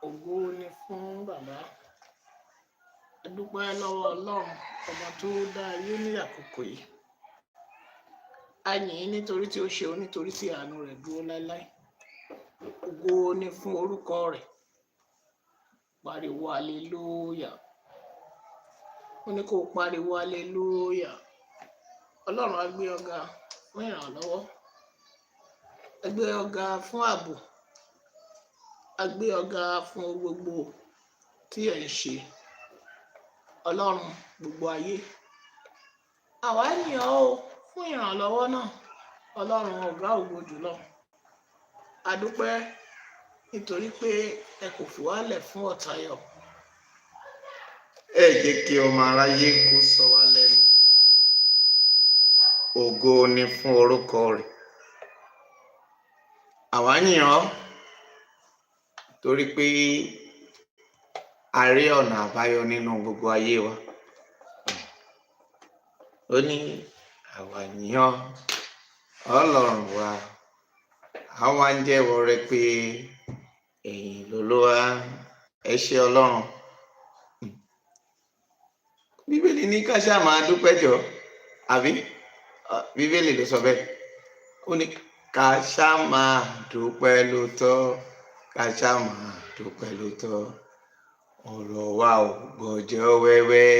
Ògo ni fún bàbá. A dúpẹ́ lọ́wọ́ Ọlọ́run ọba tó dá ayé ní àkókò yìí. A yìn ín nítorí tí ó ṣe ó, nítorí tí àánú rẹ̀ dúró láéláé. Ògo ni fún orúkọ rẹ̀. Pariwo hallelujah. Ó ní kó pariwo hallelujah. Ọlọ́run á gbé ọ̀gá fún ìrànlọ́wọ́. A gbé ọ̀gá fún ààbò. A gbé ọ̀gá fún gbogbo tí ẹ̀ ń ṣe. Ọlọ́run gbogbo ayé. Àwa yìn ọ́ o fún ìrànlọ́wọ́ náà. Ọlọ́run ọ̀gá ògo jùlọ. A dúpẹ́ nítorí pé ẹ kò fi wálẹ̀ fún ọ̀tayọ̀. Ẹ jẹ́ kí ọmọ aráyé kó sọ wá lẹ́nu. Ògo ni fún orúkọ rẹ̀. Àwa yìn ọ́ torí pé a rí ọ̀nà àbáyọ nínú gbogbo ayé wa. Ó ní àwa yìn ọ́ Ọlọ́run wa. Àwa ń jẹ́wọ́ rẹ pé ẹ̀yin lolúwa. Ẹ ṣé Ọlọ́run. Bíbélì ní ká ṣáà máa dúpẹ́ jọ, àbí? Bíbélì ló sọ bẹ́ẹ̀. Ó ní ká ṣáà máa dúpẹ́ lóòótọ́, ká ṣáà máa dúpẹ́ lóòótọ́. Ọ̀rọ̀ wa ò gbọ́jọ́ wẹ́wẹ́,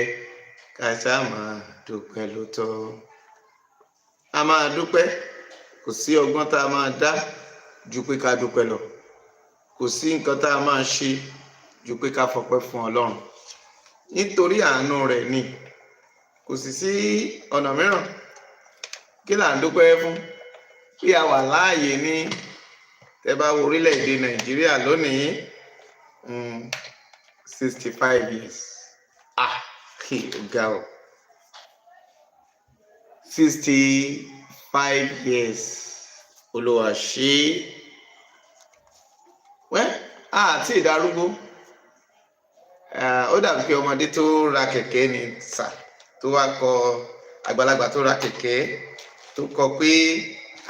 ká ṣáà máa dúpẹ́ lóòótọ́. A máa dúpẹ́, kò sí ọgbọ́n tá a máa dá ju pé ká dúpẹ́ lọ. Kò sí nǹkan tá a máa ṣe ju pé ká fọpẹ́ fún Ọlọ́run. Nítorí àánú rẹ̀ ni. Kò sì sí ọ̀nà mìíràn. Kí là ń dúpẹ́ fún? Bí a wà láàyè ní tẹ́ bá wo orílẹ̀-èdè Nàìjíríà lónìí 65 years. Ọ̀gá o. 65 years. Olúwa ṣe. Àti ìdarúgbó. Ó dàbí pé ọmọdé tó ra kẹ̀kẹ́ ni sà tó wá kọ àgbàlagbà tó ra kẹ̀kẹ́ tó kọ pé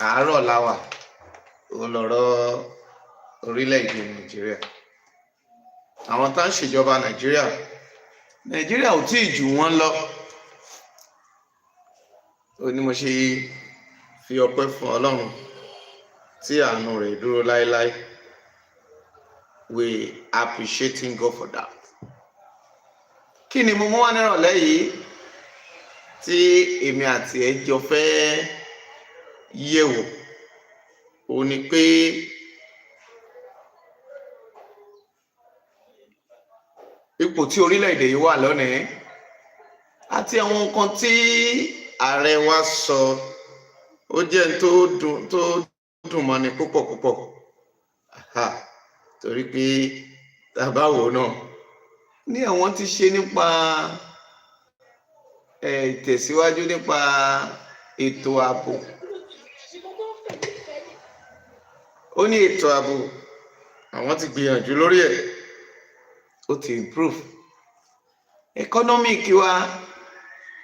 àárọ̀ la wà. Ó lọ̀rọ̀ orílẹ̀-èdè Nàìjíríà. Àwọn tá ń ṣèjọba Nàìjíríà ò tí ì jù wọ́n lọ. Ó ní mo ṣe fi ọpẹ́ fún Ọlọ́run tí àánú rẹ̀ dúró láéláé. We appreciating God for that. Kí ni mo mú wá nírọ̀lẹ́ yìí tí èmi àti ẹ jọ fẹ́ yẹ̀wò? Ó ní pé ipò tí orílẹ̀-èdè yìí wà lónìí àti àwọn nǹkan tí ààrẹ wa sọ ó jẹ́ tó dùn mọ́ni púpọ̀ púpọ̀. Torí pé tàbá wò náà ní àwọn ti ṣe nípa ìtẹ̀síwájú nípa ètò ààbò. Ó ní ètò ààbò àwọn ti gbìyànjú lórí ẹ̀, ó ti improve. Economic wa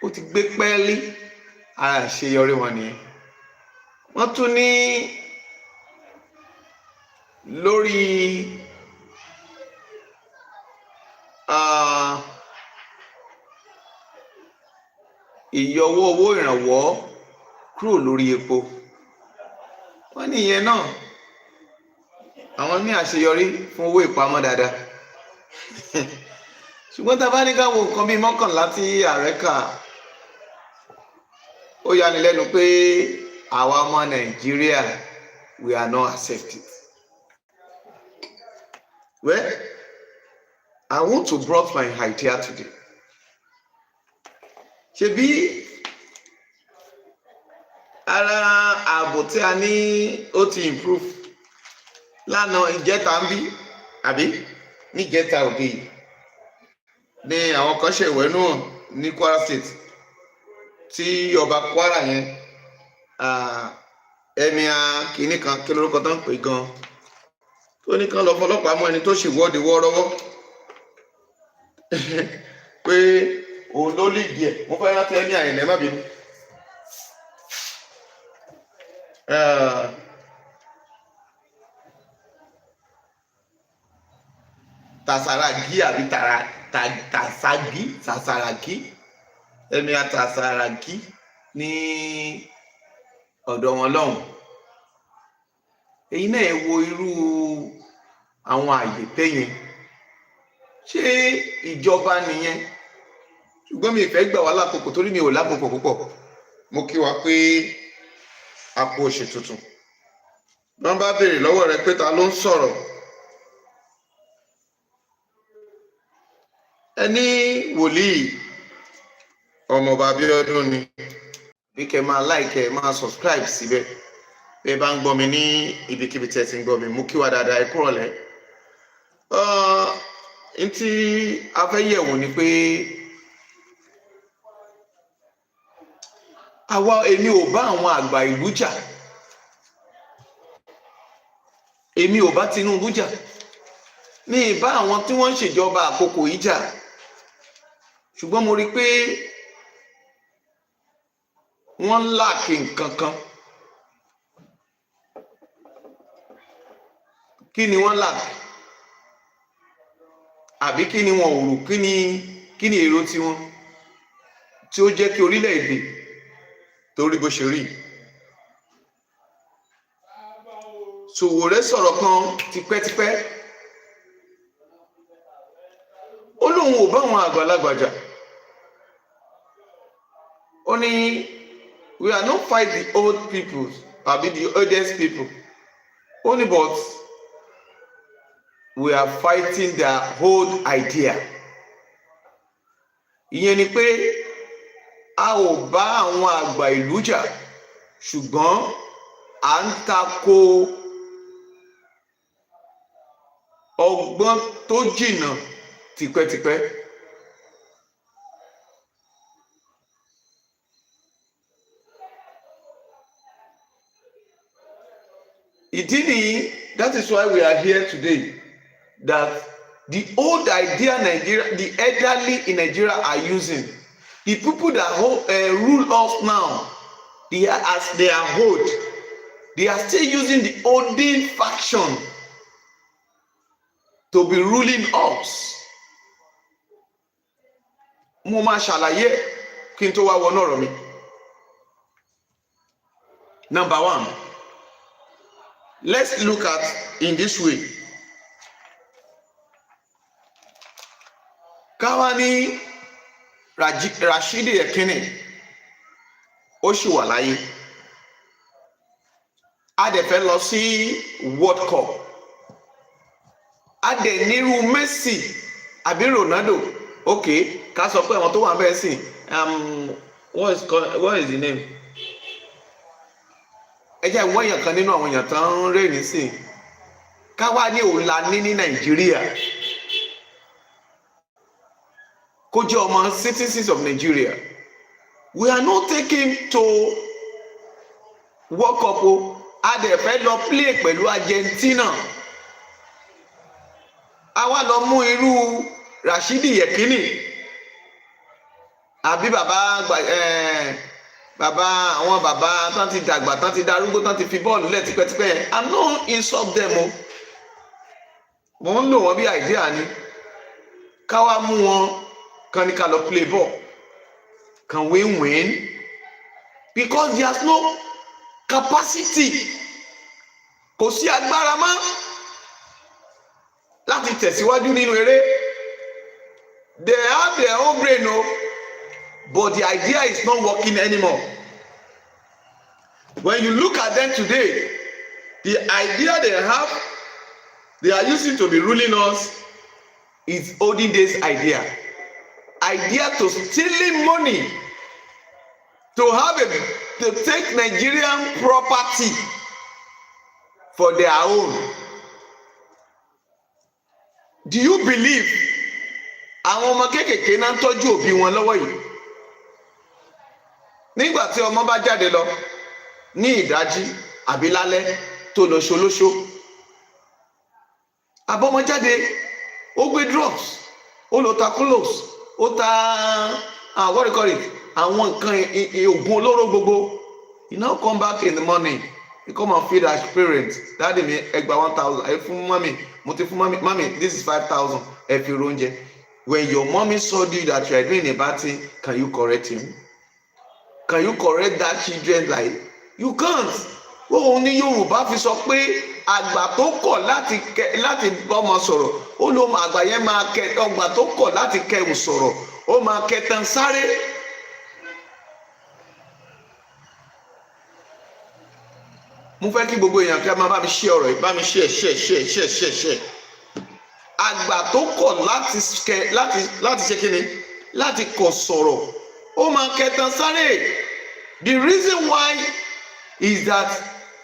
ó ti gbé pẹ́ẹ́lí, àṣeyọrí wọn nìyẹn. Wọ́n tún ní lórí ìyọwọ́ owó ìrànwọ́ kúrò lórí epo. Wọ́n ní ìyẹn náà àwọn ní àṣeyọrí fún owó ìpamọ́ dáadáa. Ṣùgbọ́n tá a bá ní ká wo nǹkan bíi 11 tí ààrẹ kà, ó yani lẹ́nu pé àwa ọmọ Nàìjíríà we are not accepted. Well, I want to broach my idea today. Ṣebí ara ààbò tí a ní ó ti improve lánàá ìjẹta ń bí, àbí ní ìjẹta òde yìí ní àwọn kan ṣe ìwẹ̀nù ní Kwara State tí ọba Kwara yẹn ẹ̀mí kìíní kan kí lórúkọ tó ń pè gan tó ní kán lọ fọlọ́pàá mọ́ ẹni tó ṣèwọ́de wọ́ọ́rọ́wọ́ pé òun ló lè díẹ̀. Mo fẹ́ rántí ẹni àyẹ̀lẹ́ má bínú. Tasaragi àbí tasagi tasaragi ẹni atasaragi ní ọ̀dọ̀ wọn lọ́hùn. Èyí náà ẹ wo irú àwọn àyè tẹ́yìn, ṣé ìjọba nìyẹn? Ṣùgbọ́n mi ìfẹ́ gbà wá lákòókò torí mi ò lákòókò púpọ̀. Mo kí wa pé a kú oṣù tuntun. Wọ́n bá béèrè lọ́wọ́ rẹ pé ta ló ń sọ̀rọ̀, ẹni wòlíì ọmọọba Abíọ́dún ni. Bí kẹ́ máa like ẹ máa subscribe síbẹ̀ bí ẹ bá ń gbọ́ mi ní ibikíbi tí ẹ ti ń gbọ́ mi. Mo kí wa dáadáa, ẹ kúrọ̀lẹ́. Ntí a fẹ́ yẹ̀wò ni pé èmi ò bá àwọn àgbà ìlú jà, èmi ò bá Tinubu jà, mi ì bá àwọn tí wọ́n ń ṣèjọba àkókò yìí jà, ṣùgbọ́n mo rí i pé wọ́n láàkì nǹkan kan. Kí ni wọ́n láàkì? Àbí kí ni wọn ò rò? Kí ni èrò tiwọn tí ó jẹ́ kí orílẹ̀-èdè torí bó ṣe rí? Sowore sọ̀rọ̀ kan tipẹ́tipẹ́, ó lóun ò bá àwọn àgbàlagbà jà. Ó ní we are not fight the old people àbí the oldest people, only but we are fighting their old idea. Ìyẹn ni pé a ò bá àwọn àgbà ìlú jà, ṣùgbọ́n à ń tako ọgbọ́n tó jìnnà tipẹ́tipẹ́. Ìdí nìyí, that is why we are here today, that the old idea Nigeria, the elderly in Nigeria are using, the people that rule us now, as they are old, they are still using the olden faction to be ruling us. Mo máa ṣàlàyé kí n tó wá wọnú ọ̀rọ̀ mi. Number one, let's look at in this way. Káwá ní Rashidi Ekene ó ṣì wà láyé, a dẹ̀ fẹ́ lọ sí World Cup, a dẹ̀ nírú Messi àbí Ronaldo. Okay, ká sọ pé àwọn tó wà bẹ́ẹ̀ sìn, what is the name? Ẹ jẹ́ ìwọ́n èèyàn kan nínú àwọn èèyàn tó ń rè nísìn. Káwá ní òun la ní Nàìjíríà, kó jẹ́ ọmọ citizens of Nigeria. We are not taking to World Cup o, a dẹ̀ fẹ́ lọ play pẹ̀lú Argentina. A wá lọ mú irú Rashidi Yekini àbí àwọn bàbá tán ti dàgbà, tán ti darúgbó, tán ti fi bọ́ọ̀lù lẹ̀ tipẹ́tipẹ́. I'm not insult them o, mo ń lò wọ́n bí idea ni. Ká wá mú wọn kan ní ká lọ play ball, can we win? Because there's no capacity, kò sí agbára mọ́ láti tẹ̀síwájú nínú eré. They have their own brain o, but the idea is not working anymore. When you look at them today, the idea they are using to be ruling us is olden days idea to stealing money, to take Nigerian property for their own. Do you believe àwọn ọmọ kéékèèké náà ń tọ́jú òbí wọn lọ́wọ́ yìí? Nígbà tí ọmọ bá jáde lọ ní ìdájí àbí lálẹ́ tó lọ ṣolóṣó, àbọ̀mọ jáde ó gbé drugs, ó lọ ta clothes, ó ta àwọ̀rìkọ̀rì, àwọn nǹkan oògùn olóró gbogbo. You now come back in the morning, you come and feed our parents. Daddy mi ẹ gba 1,000, ẹ fún mọ́mì mo ti fún mommy this is 5,000 ẹ fi oúnjẹ. When your mommy saw you that you are doing a bad thing, can you correct him? Can you correct that children like you can't? Òun ní Yorùbá fi sọ pé àgbà tó kọ̀ láti bọ́mọ sọ̀rọ̀ ó ló máa àgbà yẹn máa kẹ ọgbà tó kọ̀ láti kẹrù sọ̀rọ̀ ó máa kẹtàn sáré. Mo fẹ́ kí gbogbo èèyàn kí a máa bá mi ṣe ọ̀rọ̀ yìí, bá mi ṣe. Àgbà tó kọ̀ láti ṣe kíni láti kọ̀ sọ̀rọ̀ ó máa kẹtàn sáré. The reason why is that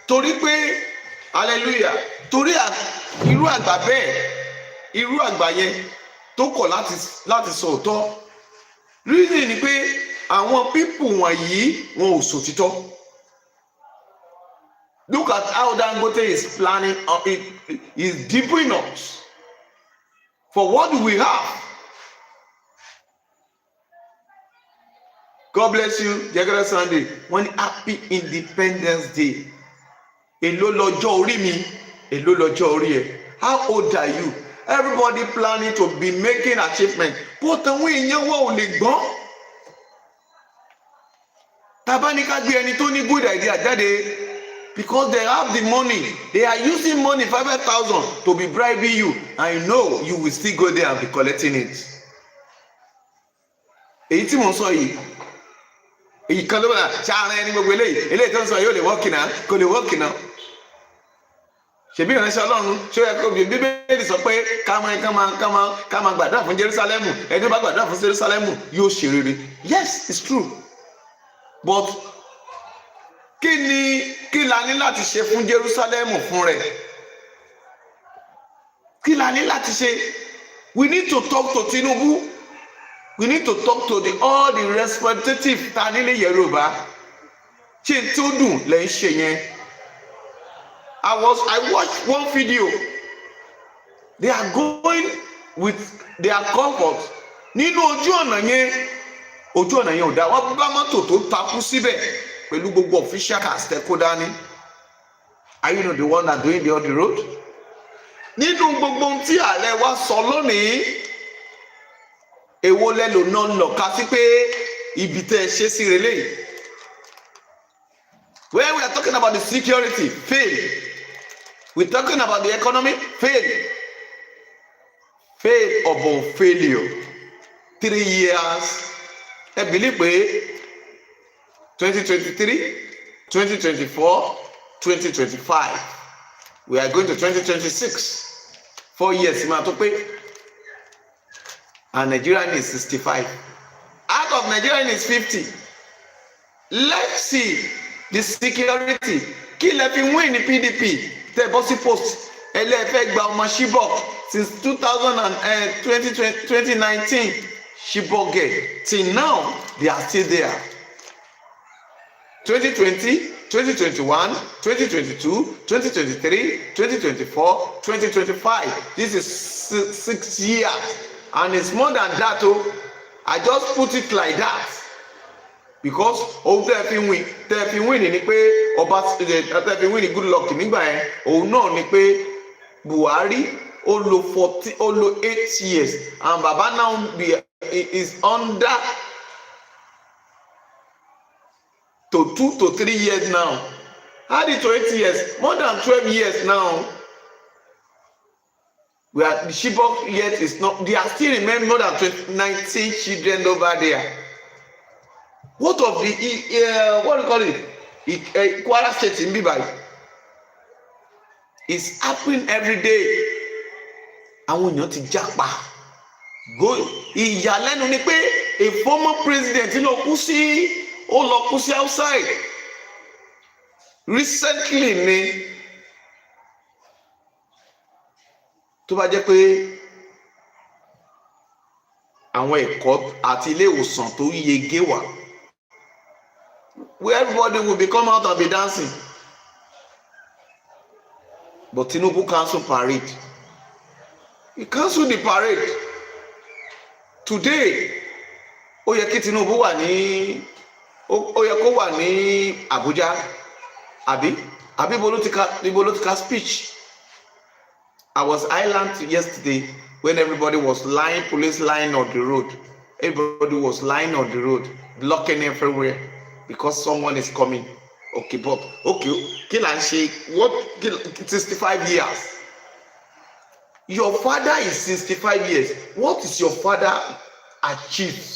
torí pé hallelujah torí irú àgbà bẹ́ẹ̀ irú àgbà yẹn tó kọ̀ láti sọ òótọ́ reason ni pé àwọn people wọ̀nyí wọn ò sòtítọ́. Look at how Dangote is planning it is deeping us for what we have. God bless you. Jẹ́gẹ́rẹ́ Sunday wọ́n ní happy Independence Day. Èló lọ́jọ́ orí mi, èló lọ́jọ́ orí ẹ. How old are you? Everybody planning to be making achievement. But àwọn èèyàn wọ́n ò lè gbọ́n. Tàbá ní ká gbé ẹni tó ní good idea jáde because they have the money. They are using money 5,000 to be bribing you. I know you will still go there and be collecting it. Èyí tí mo sọ yìí. Èyí kan ló bá ṣàárẹ̀ ẹni gbogbo eléyìí tó ń sọ yóò lè wọ́ọ̀kì náà kò lè wọ́ọ̀kì náà. Ṣèbí ìránṣẹ́ Ọlọ́run ṣé ó yẹ kó Bíbélì sọ pé ká máa gbàdúrà fún Jerúsálẹ́mù ẹni bá gbàdúrà fún Jerúsálẹ́mù yóò ṣe rere. Yes, it's true. But kí la ní láti ṣe fún Jerúsálẹ́mù fún rẹ̀? Kí la ní láti ṣe? We need to talk to Tinubu. We need to talk to all the representatives ta nílé Yorùbá. Ṣé tí ó dùn lẹ́ ń ṣe yẹn? I watched one video. They are going with their comfort. Nínú ojú ọ̀nà yẹn ò dá. Wọ́n bá mọ́tò tó takú síbẹ̀ pẹ̀lú gbogbo official cars tẹ́ kó dání. Are you not the one that doing the road? Nínú gbogbo ohun tí ààrẹ wa sọ lónìí, èwo lẹ́lò náà lọ ká sí pé ibi tẹ́ ẹ ṣe sí relé. When we are talking about the security, fail. We are talking about the economy, fail. Fail upon failure. 3 years. I believe 2023, 2024, 2025. We are going to 2026. 4 years. And Nigerian is 65. Out of Nigerian is 50. Let's see the security. Kí lẹ fi win ní PDP? Tẹ́ bọ́ sí post. Ẹlẹ́fẹ́ gba ọmọ Chibok since 2019. Chibok get till now they are still there. 2020, 2021, 2022, 2023, 2024, 2025. This is 6 years. And it's more than that. I just put it like that because tẹ́ fi win ni pé ọba tẹ́ fi win ni good luck nígbà yẹn òun náà ni pé Buhari ó lò 8 years and Baba now is under to 2 to 3 years now. Add it to 8 years, more than 12 years now. We are the Chibok yet is not. They are still remaining more than 19 children over there. What of the what do you call it? Kwara State in Bibai. It's happening every day. Àwọn èèyàn ti jápa. Go ìyàlẹ́nu ni pé a former president lọ kú sí outside. Recently ni. Tó bá jẹ́ pé àwọn ẹ̀kọ́ àti ilé ìwòsàn tó yege wà where everybody will be come out and be dancing, but Tinubu cancel parade. He cancel the parade today. Ó yẹ kí Tinubu wà ní ó yẹ kó wà ní Abuja àbí ibo ló ti ka speech. I was island yesterday when everybody was lying, police lying on the road. Everybody was lying on the road, blocking everywhere because someone is coming. Okay, but okay, kill and shake. What? 65 years. Your father is 65 years. What is your father achieved?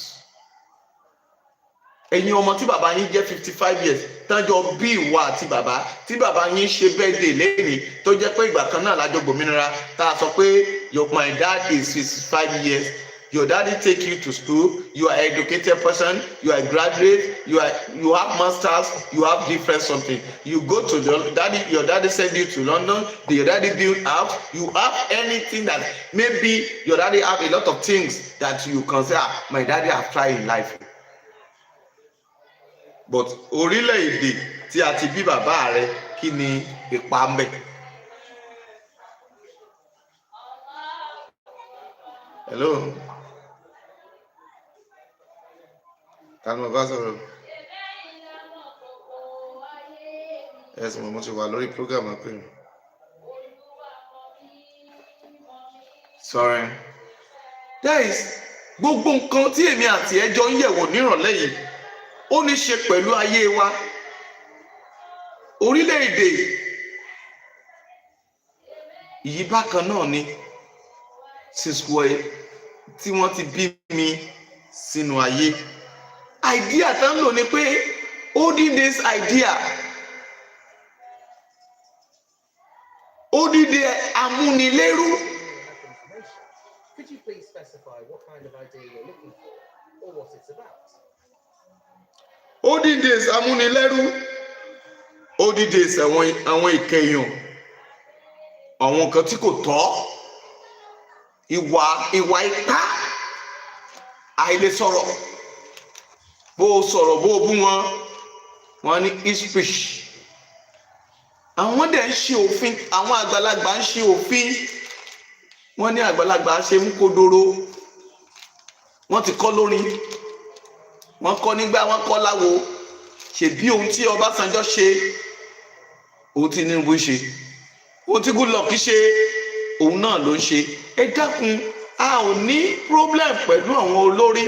Ẹ̀yin ọmọ tí bàbá yín jẹ́ 55 years tánjọ bí ìwà àti bàbá tí bàbá yín ṣe birthday lẹ́yìn tó jẹ́ pé ìgbà kan náà lájọ gbòmìnira tá a sọ pé my dad is 65 years. Your daddy take you to school, you are an educated person, you are a graduate, you have masters, you have different something. You go to your daddy send you to London, your daddy build house, you have anything that maybe your daddy have a lot of things that you consider, my daddy have tried in life. But orílẹ̀-èdè tí a ti bí bàbá rẹ kí ni ipa ń bẹ? Hello. Kálọ̀ bá sọ̀rọ̀. Ẹ̀sìn mo ti wà lórí program pé mi. Sorry. That is gbogbo nǹkan tí èmi àti ẹjọ́ ń yẹ̀wò nírọ̀lẹ́ yìí ó ní ṣe pẹ̀lú ayé wa. Orílẹ̀-èdè yìí bákan náà ni tí wọ́n ti bí mi sínú ayé. Idea tá ń lò ní pé olden days idea, olden days amúnilẹ́rú. Could you please specify what kind of idea you're looking for or what it's about? Olden days amúnilẹ́rú, olden days àwọn ìkẹyìn, àwọn nǹkan tí kò tọ́, ìwà ipá, àìlè sọ̀rọ̀, bó o sọ̀rọ̀ bó o bú wọn ní speech. Àwọn dẹ̀ ń ṣe òfin, àwọn àgbàlagbà ń ṣe òfin, wọ́n ní àgbàlagbà ṣe mú kódóró, wọ́n ti kọ́ lórin, wọ́n kọ́ nígbà wọ́n kọ́ láwo, ṣèbí ohun tí Ọbásanjọ́ ṣe, ohun tí Tinubu ṣe, ohun tí Goodluck ṣe, òun náà ló ń ṣe. Ẹ dákun, a ò ní problem pẹ̀lú àwọn olórí,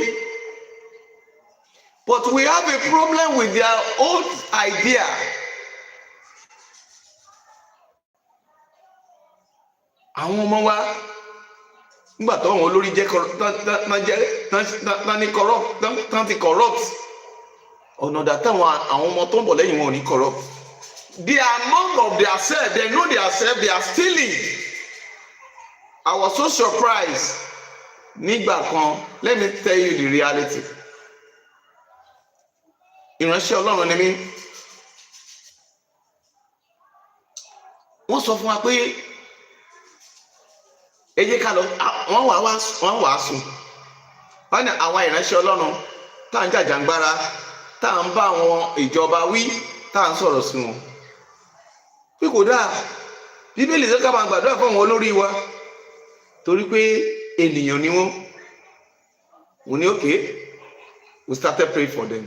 but we have a problem with their old idea. Àwọn ọmọ wa nígbà tó àwọn olórí jẹ́ tán ti corrupt, ọ̀nà dàtàwọn àwọn ọmọ tó ń bọ̀ lẹ́yìn wọn ò ní corrupt. They are among of their self, they know their self, they are stealing. I was so surprised. Nígbà kan, let me tell you the reality. Ìránṣẹ́ Ọlọ́run ni mí. Wọ́n sọ fún wa pé ẹ jẹ́ ká lọ, wọ́n wàásù. Wọ́n ní àwa ìránṣẹ́ Ọlọ́run tá à ń jàjàngbara, tá à ń bá àwọn ìjọba wí, tá à ń sọ̀rọ̀ sí wọn. Pé kò dáa, Bíbélì sọ ká máa gbàdúrà fún àwọn olórí wa torí pé ènìyàn ni wọ́n. Mo ní okay, we started praying for them.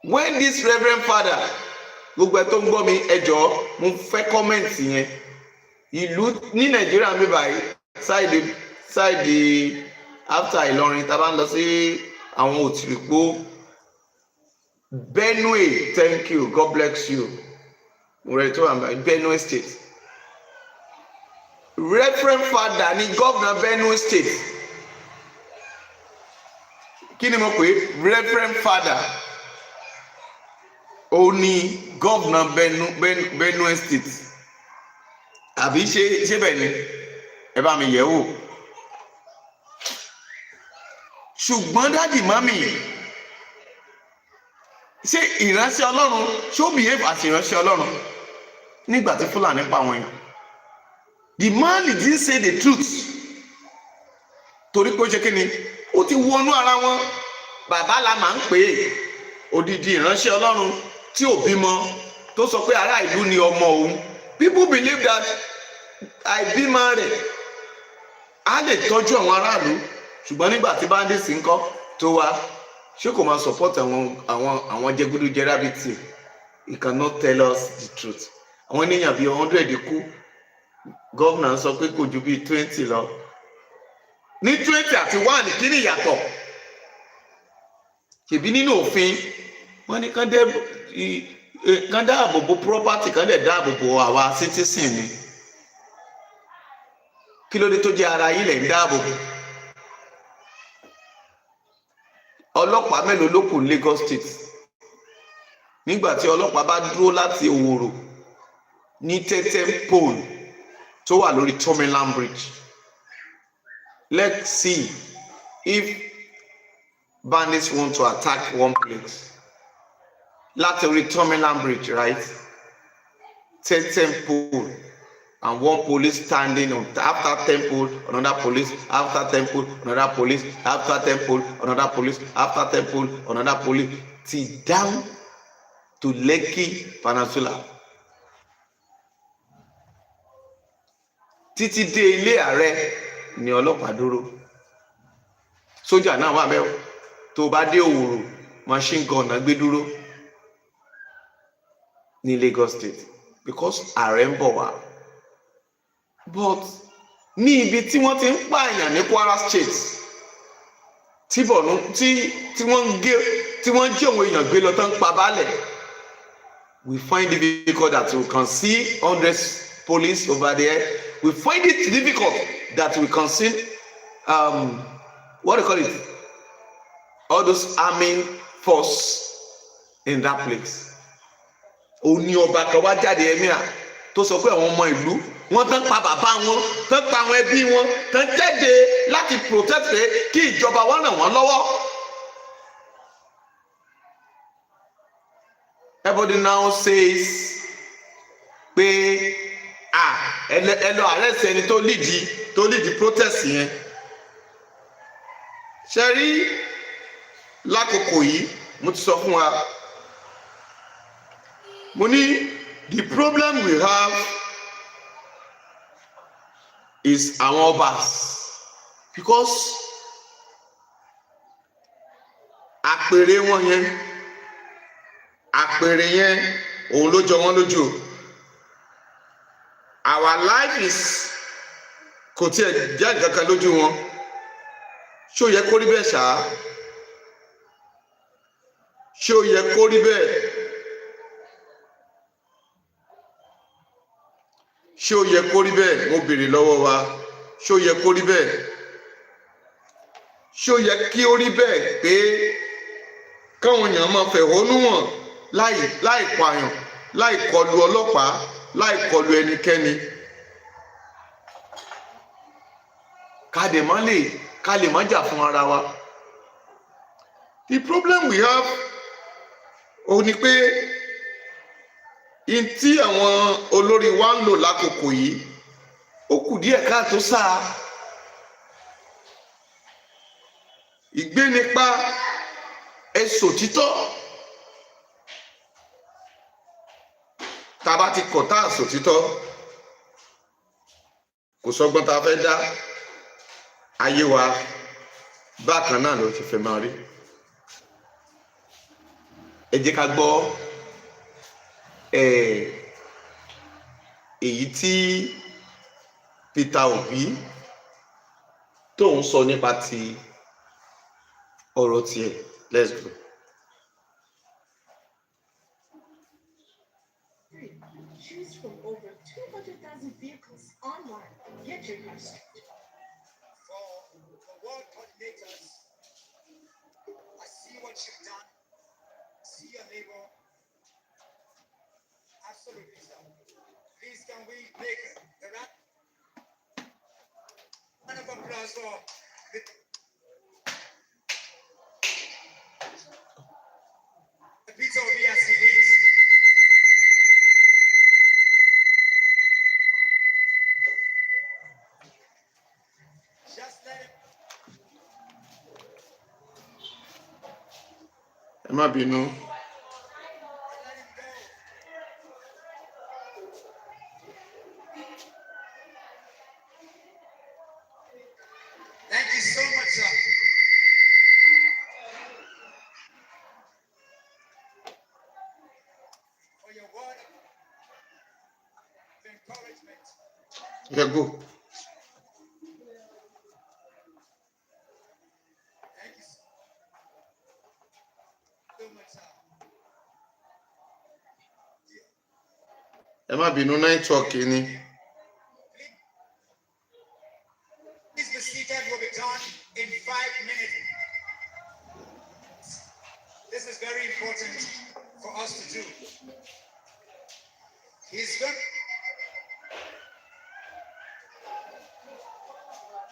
When this reverend father, gbogbo ẹ tó ń gbọ́ mi, ẹ jọ̀ọ́, mo fẹ́ kọ́mẹ̀ntì yẹn. Ìlú ní Nàìjíríà mi báyìí, ṣáìdì after Ìlọrin, tá a bá ń lọ sí àwọn òtìrìpó, Benue, thank you, God bless you. Mo rẹ̀ tó wà ní Benue State. Reverend father ni governor Benue State. Kí ni mo pè é? Reverend father. Ó ní governor Benue State. Àbí ṣé bẹ́ẹ̀ ni? Ẹ bá mi yẹ̀ wò. Ṣùgbọ́n dádì mami, ṣé ìránṣẹ́ Ọlọ́run ṣó behave as ìránṣẹ́ Ọlọ́run nígbà tí Fúlàní pa wọn yẹn? The man didn't say the truth. Torí pé ó ṣe kí ni? Ó ti wọnú ara wọn. Bàbá la máa ń pè é. Odidi ìránṣẹ́ Ọlọ́run tí ò bímọ tó sọ pé ará ìlú ni ọmọ òun. People believe that àìbímọ rẹ̀ á lè tọ́jú àwọn aráàlú. Ṣùgbọ́n nígbà tí bandits ń kọ́ tó wá, ṣé kò máa support àwọn jẹgúdújẹrá bíi tiẹ̀? He cannot tell us the truth. Àwọn ènìyàn bíi 100 kú Gómìnà sọ pé kò ju bíi 20 lọ. Ní 20 àti 1 kí ni ìyàtọ̀? Ṣèbí nínú òfin wọ́n ní kán dáàbò bo property, kán dẹ̀ dáàbò bo àwa citizen ni. Kí ló dé tó jẹ́ ara yín lẹ̀ ń dáàbò bo? Ọlọ́pàá mélòó ló kù ní Lagos State? Nígbà tí ọlọ́pàá bá dúró láti Òwòrò ní tẹ́tẹ́ pole tó wà lórí Tomiland Bridge. Let's see if bandits want to attack one place. Láti orí Tomiland Bridge, right? Tẹ́tẹ́ pole and one police standing on after temple, another police, after temple, another police, after temple, another police, after temple, another police, till down to Lekki Peninsula. Títí dé ilé ààrẹ ni ọlọ́pàá dúró. Sójà náà wà bẹ́ẹ̀. Tó bá dé Òwòrò, machine gun náà gbé dúró ní Lagos State because ààrẹ ń bọ̀ wá. But ní ibi tí wọ́n ti ń pààyàn ní Kwara State tí wọ́n jí àwọn èèyàn gbé lọ tán pa baálẹ̀, we find it difficult that we can see hundreds police over there. We find it difficult that we can see what do you call it, all those arming force in that place. Òní ọba kan wá jáde emir tó sọ pé àwọn ọmọ ìlú wọ́n tán pa bàbá wọn, tán pa àwọn ẹbí wọn, tán jáde láti protest kí ìjọba wọn ràn wọ́n lọ́wọ́. Everybody now says pé ẹ lọ arrest ẹni tó lead protest yẹn. Ṣé rí lákòókò yìí mo ti sọ fún wa, mo ní the problem we have is àwọn obas, because àpèrè yẹn òun ló jọ wọ́n lójú. Our life is kò tiẹ̀ jẹ́ nǹkan kan lójú wọn. Ṣé ó yẹ kó rí bẹ́ẹ̀ ṣá? Ṣé ó yẹ kó rí bẹ́ẹ̀? Ṣé ó yẹ kó rí bẹ́ẹ̀? Mo béèrè lọ́wọ́ wa. Ṣé ó yẹ kó rí bẹ́ẹ̀? Ṣé ó yẹ kí ó rí bẹ́ẹ̀ pé káwọn èèyàn máa fẹ̀hónú hàn láì pààyàn, láì kọlu ọlọ́pàá, láì kọlu ẹnikẹ́ni? Ká lè má jà fún ara wa. The problem we have ó ní pé in tí àwọn olórí wa ń lò lákòókò yìí ó kù díẹ̀ káàtó sáà. Ìgbénipa ẹ̀sọ̀ títọ́. Tá bá ti kọ̀ tá àsọ̀ títọ́, kò sọ́gbọ́n tá fẹ́ dá. Ayé wa bákan náà ló ti fẹ́ máa rí. Ẹ jẹ́ ká gbọ́ èyí tí Peter Obi tó ń sọ nípa ti ọ̀rọ̀ tiẹ̀. Let's go. Choose from over 200,000 vehicles online. Get your car started. For the world coordinators, I see what you've done. See your labor. Absolutely, sir. Please, can we make the round of applause for the Peter Obi as he leads. Just let it. Ẹ má bínú. Thank you so much, sir. For your word of encouragement. Okay, go. Thank you so much, sir. Ẹ má bínú nẹ́tíwọ̀kì ni. Please be seated. Will be done in 5 minutes. This is very important for us to do. He's going to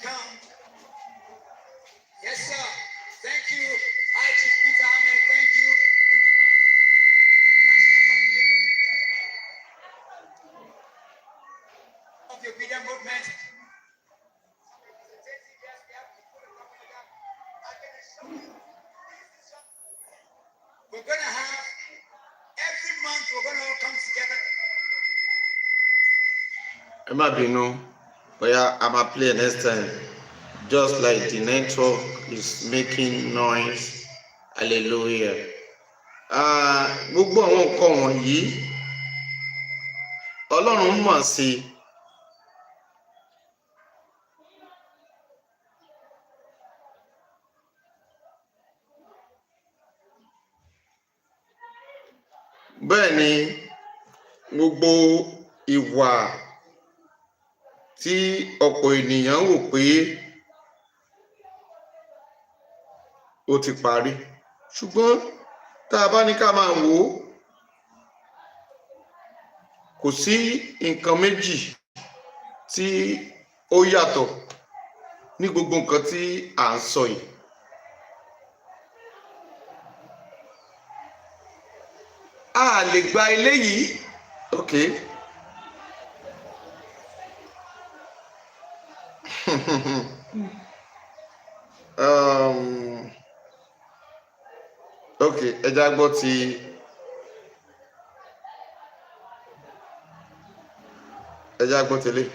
come. Yes, sir. Thank you. I, Chief Peter Ahmed, thank you. National Coordinator of the obedient movement. We're going to have, every month, we're going to all come together. Ẹ má bínú. Oya, I'm a play next time. Just like the network is making noise. Hallelujah. Gbogbo àwọn nǹkan wọ̀nyí Ọlọ́run mọ̀ sí. Bẹ́ẹ̀ ni gbogbo ìwà tí ọ̀pọ̀ ènìyàn wò pé ó ti parí, ṣùgbọ́n tá a bá ní ká máa wò ó, kò sí nǹkan méjì tí ó yàtọ̀ ní gbogbo nǹkan tí à ń sọ yìí. A lè gba eléyìí, okay. Okay, ẹ já gbọ́ ti tẹ́lẹ̀.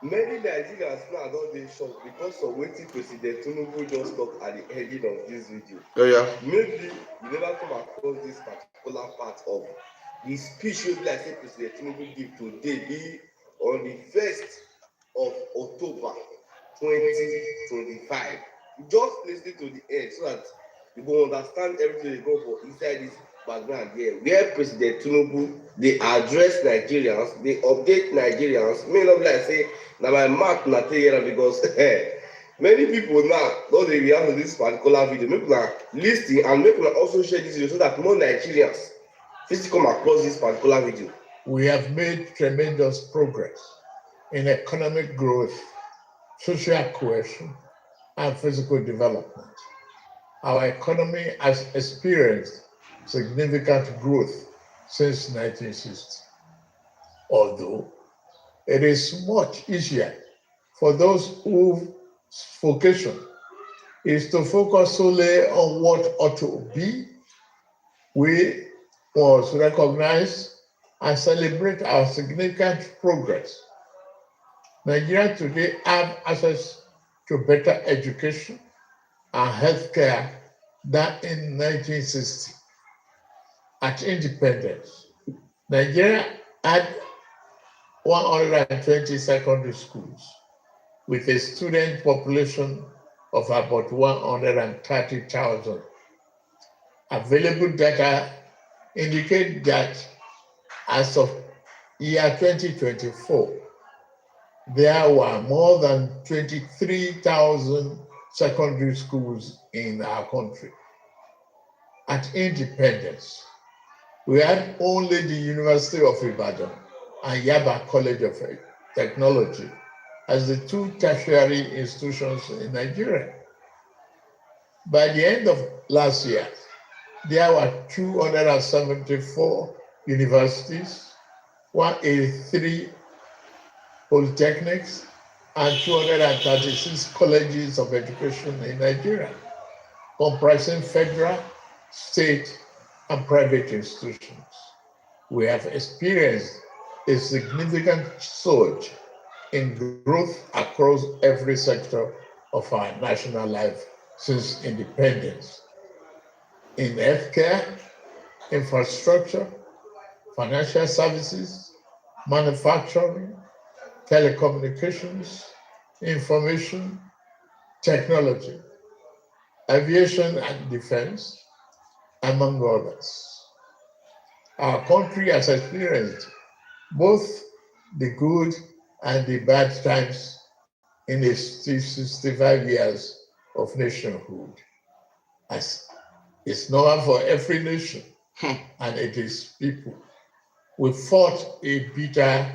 Many Nigerians now don dey shocked because of wetin President Tinubu just talk at the ending of this video. Oh, yeah. Maybe you never come across this particular part of the speech wey be like say President Tinubu give today be on the 1st of October 2025. Just lis ten to the end so that you go understand everything dey go for inside this background here, where President Tinubu dey address Nigerians, dey update Nigerians. May not be like say na my mouth na take hear am because many people now don dey react to this particular video. Make una lis ten and make una also share this video so that more Nigerians fit come across this particular video. We have made tremendous progress in economic growth, social cohesion, and physical development. Our economy has experienced significant growth since 1960. Although it is much easier for those whose vocation is to focus solely on what ought to be, we must recognize and celebrate our significant progress. Nigerians today have access to better education and healthcare than in 1960. At independence, Nigeria had 120 secondary schools with a student population of about 130,000. Available data indicate that as of year 2024, there were more than 23,000 secondary schools in our country. At independence, we had only the University of Ibadan and Yaba College of Technology as the two tertiary institutions in Nigeria. By the end of last year, there were 274 universities, 183 polytechnics, and 236 colleges of education in Nigeria, comprising federal, state, and private institutions. We have experienced a significant surge in growth across every sector of our national life since independence in healthcare, infrastructure, financial services, manufacturing, telecommunications, information, technology, aviation and defense, among others. Our country has experienced both the good and the bad times in its 65 years of nationhood. As it's normal for every nation and it is people. We fought a bitter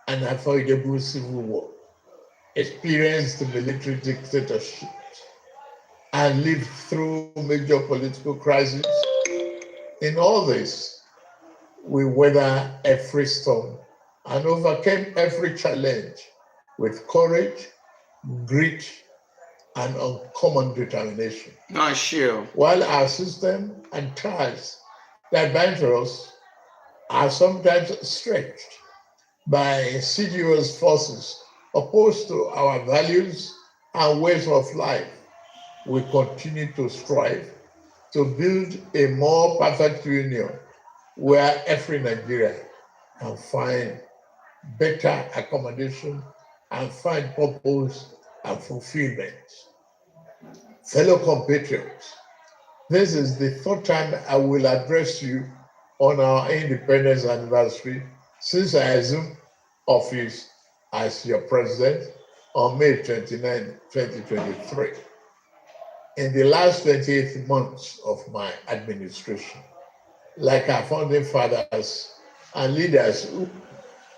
and unavoidable civil war, experienced military dictatorship, and lived through major political crises. In all this, we weathered every storm and overcame every challenge with courage, grit, and uncommon determination. Not sure. While our system and ties that bind us are sometimes stretched by insidious forces opposed to our values and ways of life, we continue to strive to build a more perfect union where every Nigerian can find better accommodation and find purpose and fulfillment. Fellow compatriots, this is the third time I will address you on our independence anniversary since I assumed office as your president on May 29, 2023. In the last 28 months of my administration, like our founding fathers and leaders who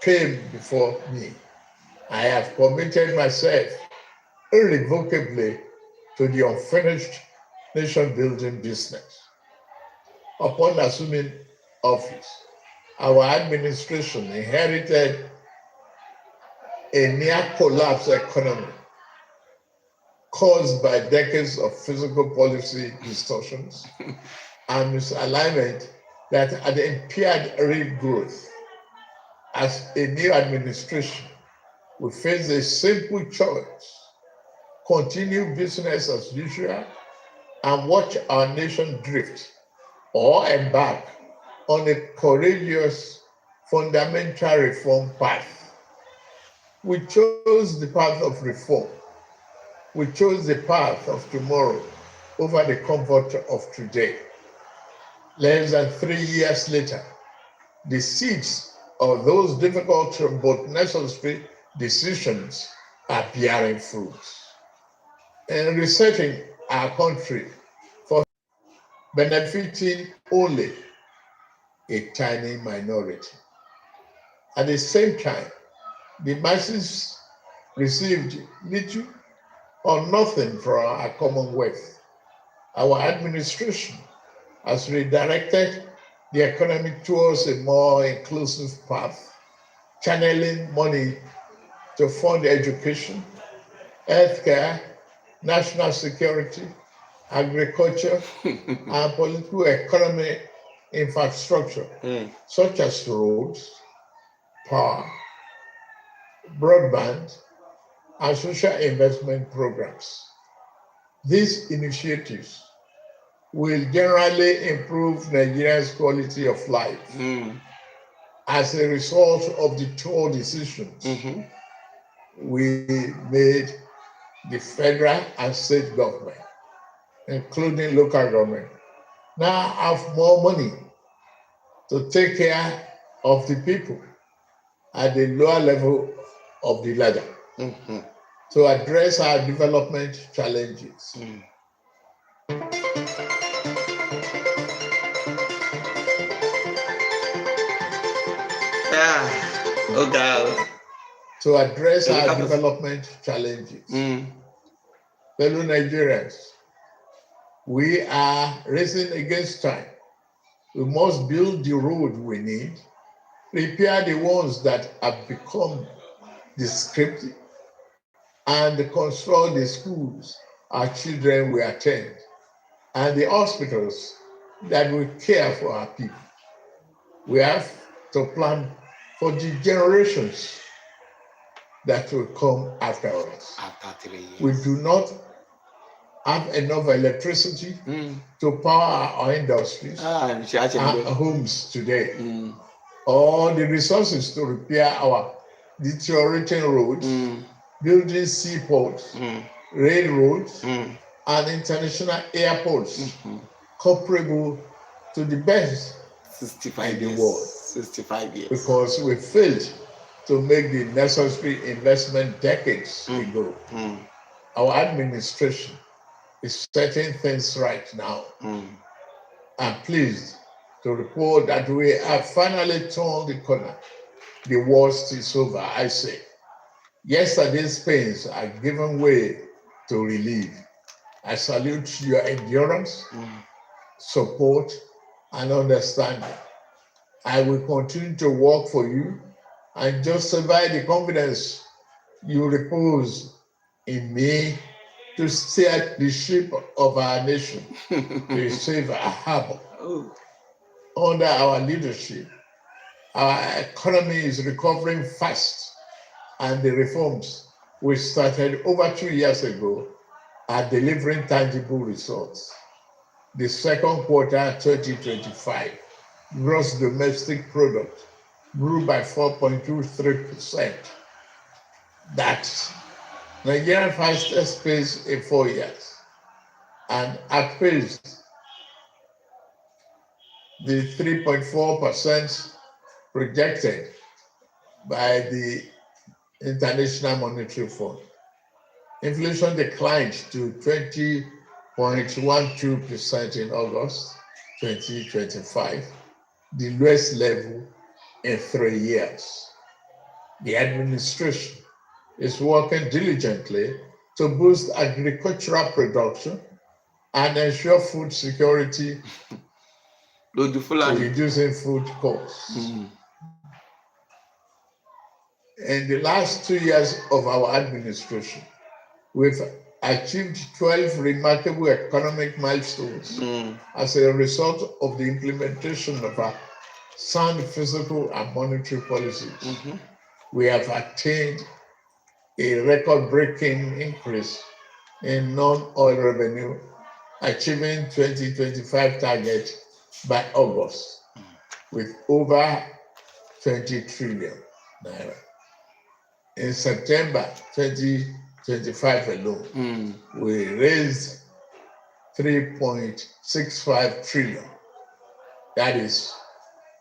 came before me, I have committed myself irrevocably to the unfinished nation-building business. Upon assuming office, our administration inherited a near-collapse economy caused by decades of physical policy distortions and misalignment that had impaired real growth. As a new administration, we face a simple choice: continue business as usual and watch our nation drift, or embark on a courageous fundamental reform path. We chose the path of reform. We chose the path of tomorrow over the comfort of today. Less than 3 years later, the seeds of those difficult but necessary decisions are bearing fruits. In resetting our country for benefiting only a tiny minority. At the same time, the masses received little or nothing from our commonwealth. Our administration has redirected the economy towards a more inclusive path, channeling money to fund education, healthcare, national security, agriculture, and political economy infrastructure, such as roads, power, broadband, and social investment programs. These initiatives will generally improve Nigerians' quality of life as a result of the two decisions we made. The federal and state government, including local government, now have more money to take care of the people at the lower level of the ladder to address our development challenges. To address our development challenges. Fellow Nigerians, we are racing against time. We must build the road we need, repair the ones that have become descriptive, and construct the schools our children will attend, and the hospitals that will care for our people. We have to plan for the generations that will come after us. After 3 years. We do not have enough electricity to power our industries and homes today, or the resources to repair our deteriorating roads, building seaports, railroads, and international airports comparable to the best 65 in the years. world. 65 years. Because we failed to make the necessary investment decades ago. Our administration is setting things right now. I'm pleased to report that we have finally turned the corner. The worst is over, I say. Yesterday's pains are giving way to relief. I salute your endurance, support, and understanding. I will continue to work for you and justify the confidence you repose in me to steer the ship of our nation to a safer harbor. Under our leadership, our economy is recovering fast, and the reforms we started over 2 years ago are delivering tangible results. The second quarter 2025 gross domestic product grew by 4.23%. That's Nigeria's fastest pace in 4 years, and outpaced the 3.4% projected by the International Monetary Fund. Inflation declined to 20.12% in August 2025, the lowest level in 3 years. The administration is working diligently to boost agricultural production and ensure food security to reducing food costs. In the last 2 years of our administration, we've achieved 12 remarkable economic milestones as a result of the implementation of our sound fiscal and monetary policies. We have attained a record-breaking increase in non-oil revenue, achieving 2025 target by August with over 20 trillion naira. In September 2025 alone, we raised 3.65 trillion. That is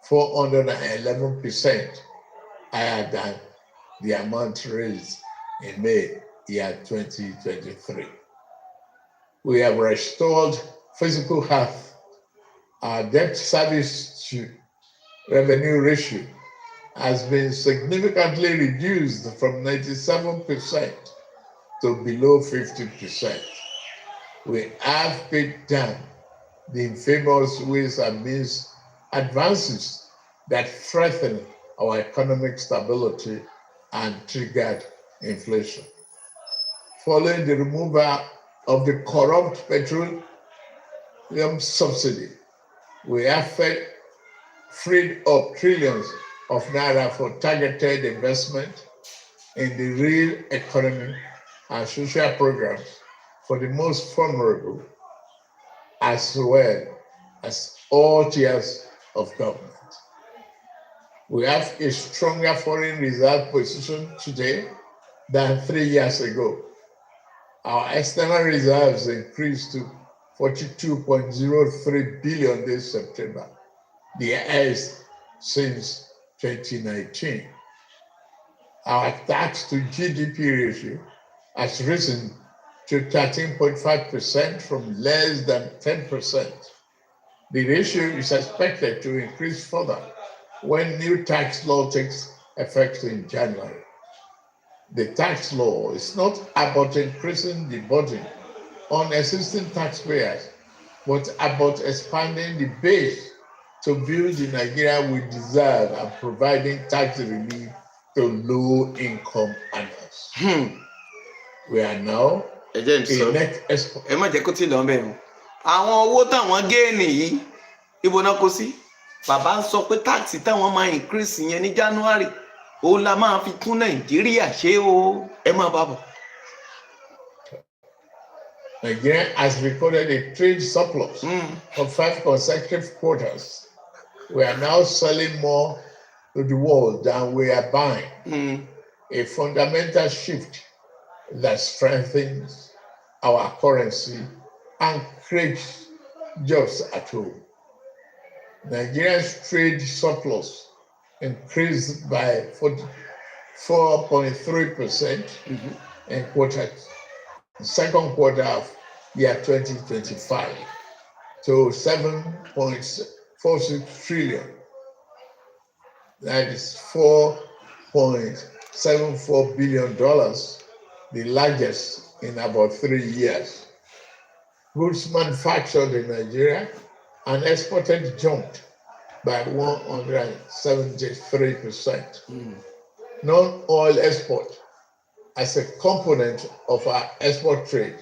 411% higher than the amount raised in May year 2023. We have restored physical health. Our debt service to revenue ratio has been significantly reduced from 97% to below 50%. We have paid down the infamous ways and means advances that threaten our economic stability and triggered inflation. Following the removal of the corrupt petroleum subsidy, we have freed up trillions of naira for targeted investment in the real economy and social programs for the most vulnerable, as well as all tiers of government. We have a stronger foreign reserve position today than 3 years ago. Our external reserves increased to 42.03 billion this September, the highest since 2019. Our tax to GDP ratio has risen to 13.5% from less than 10%. The ratio is expected to increase further when new tax law takes effect in January. The tax law is not about increasing the burden on existing taxpayers, but about expanding the base to build the Nigeria we deserve and providing tax relief to low-income earners. We are now a net exporter. Ẹ má jẹ́ kó tí lọ bẹ́ẹ̀ o. Àwọn owó táwọn géènì yìí, ibo náà kó sí? Bàbá ń sọ pé táàkì táwọn máa increase yẹn ní January, òun la máa fi tún Nàìjíríà ṣe o. Ẹ má bá bọ̀. Nigeria has recorded a trade surplus for 5 consecutive quarters. We are now selling more to the world than we are buying. A fundamental shift that strengthens our currency and creates jobs at home. Nigeria's trade surplus increased by 44.3% in second quarter of year 2025 to 7.46 trillion. That is $4.74 billion, the largest in about 3 years. Goods manufactured in Nigeria and exported jumped by 173%. Non-oil export as a component of our export trade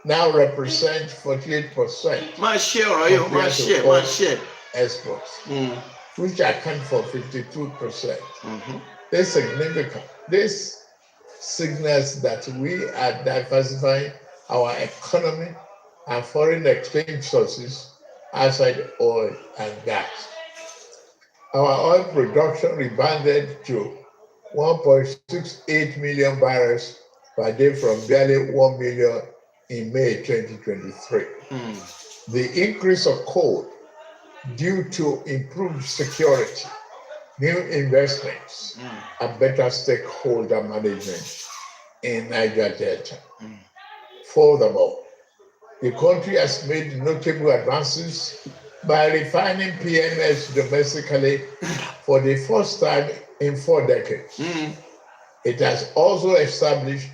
now represent 48% máa ṣe ọ̀rọ̀ yìí o, máa ṣe máa ṣe. exports, which account for 52%. This signals that we are diversifying our economy and foreign exchange sources outside oil and gas. Our oil production rebounded to 1.68 million barrels per day from barely 1 million in May 2023. The increase of coal due to improved security, new investments, and better stakeholder management in Niger Delta. Furthermore, the country has made notable advances by refining PMS domestically for the first time in 4 decades. It has also established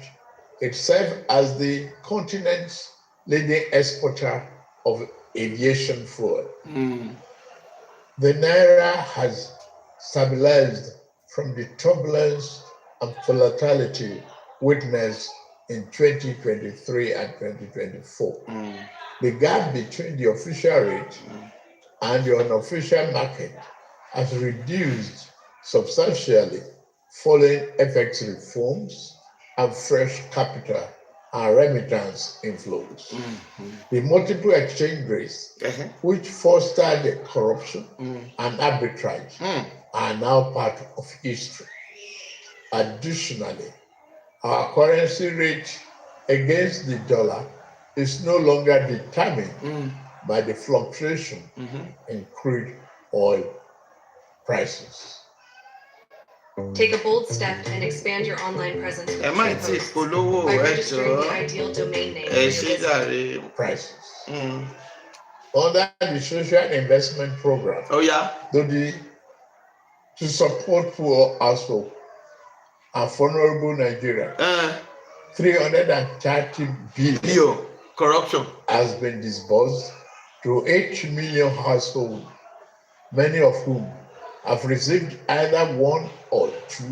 itself as the continent's leading exporter of aviation fuel. The Naira has stabilized from the turbulence and volatility witnessed in 2023 and 2024. The gap between the official rate and the unofficial market has reduced substantially following FX reforms and fresh capital and remittance inflows. The multiple exchange rates, which fostered corruption and arbitrage, are now part of history. Additionally, our currency rate against the dollar is no longer determined by the fluctuation in crude oil prices. Take a bold step and expand your online presence with ẹ má tí TrueHost polówó by ẹ registering jọ the ideal domain name for ẹ your ṣe business. jàre. Prices. Under the social investment program, ó yá. to support poor households and vulnerable Nigeria, 330 billion corruption has been disbursed to 8 million households, many of whom have received either 1 or 2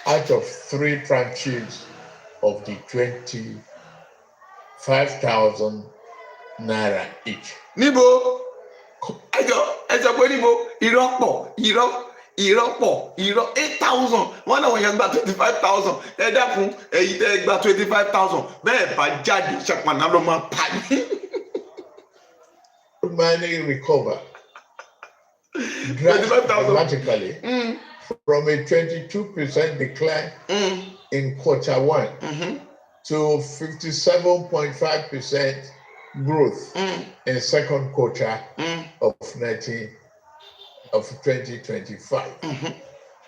out of 3 tranches of the 25,000 naira each. níbo ẹ sọ pé níbo ìrọ́pọ̀ 8,000 wọn náà wọ́n yẹn gba 25,000 ẹ dákun ẹ̀yin tẹ́ gba 25,000 bẹ́ẹ̀ bá jáde ṣàpàná ló máa pa yín. Money recover dramatically from a 22% decline in quarter 1 to 57.5% growth in second quarter of 2025,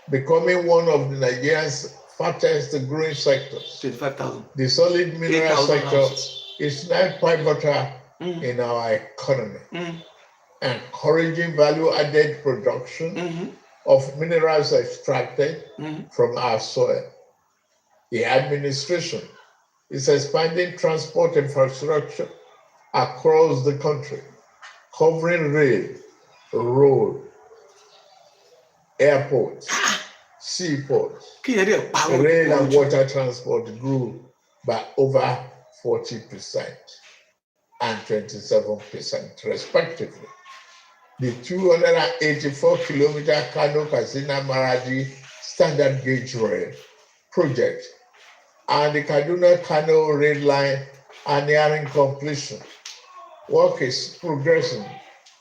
becoming one of the Nigeria's fastest growing sectors. 25,000. The solid mineral 8,000 sector houses. is now pivotal in our economy, encouraging value-added production of minerals extracted from our soil. The administration is expanding transport infrastructure across the country, covering rail, road, airports, seaports. Rail and water transport grew by over 40% and 27% respectively. The 284-kilometer Kano-Katsina-Maradi standard gauge rail project and the Kaduna-Kano rail line are nearing completion. Work is progressing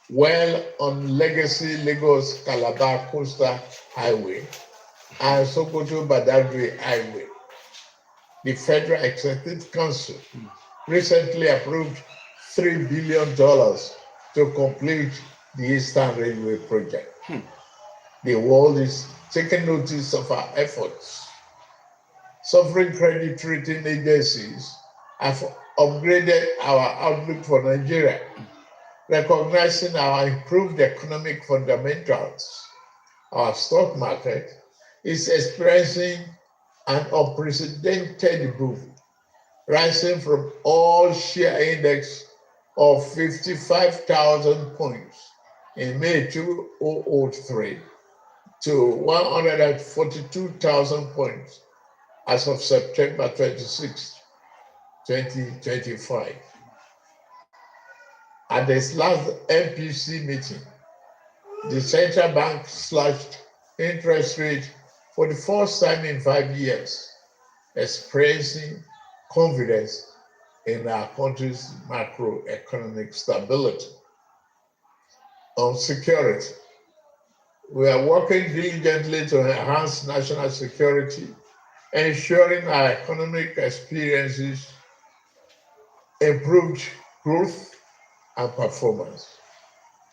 well on Legacy Lagos Calabar Coastal Highway and Sokoto Badagry Highway. The Federal Executive Council recently approved $3 billion to complete the Eastern Railway project. The world is taking notice of our efforts. Sovereign credit rating agencies have upgraded our outlook for Nigeria, recognizing our improved economic fundamentals. Our stock market is experiencing an unprecedented boom, rising from all-share index of 55,000 points in May 2003 to 142,000 points as of September 26, 2025. At this last MPC meeting, the central bank slashed interest rate for the first time in 5 years, expressing confidence in our country's macroeconomic stability. On security, we are working diligently to enhance national security, ensuring our economic experiences improved growth and performance.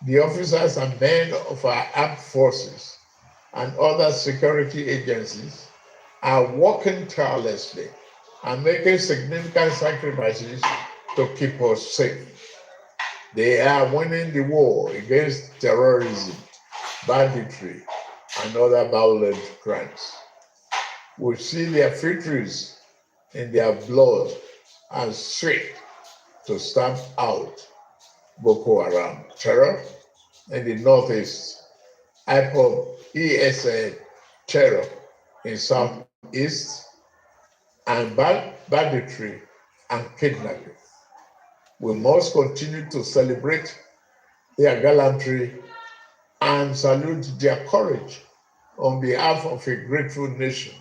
The officers and men of our armed forces and other security agencies are working tirelessly and making significant sacrifices to keep us safe. They are winning the war against terrorism, banditry, and other violent crimes. We see their victories in their blood and strive to stamp out Boko Haram terror in the northeast, IPOB ESN terror in southeast, and banditry and kidnapping. We must continue to celebrate their gallantry and salute their courage on behalf of a grateful nation.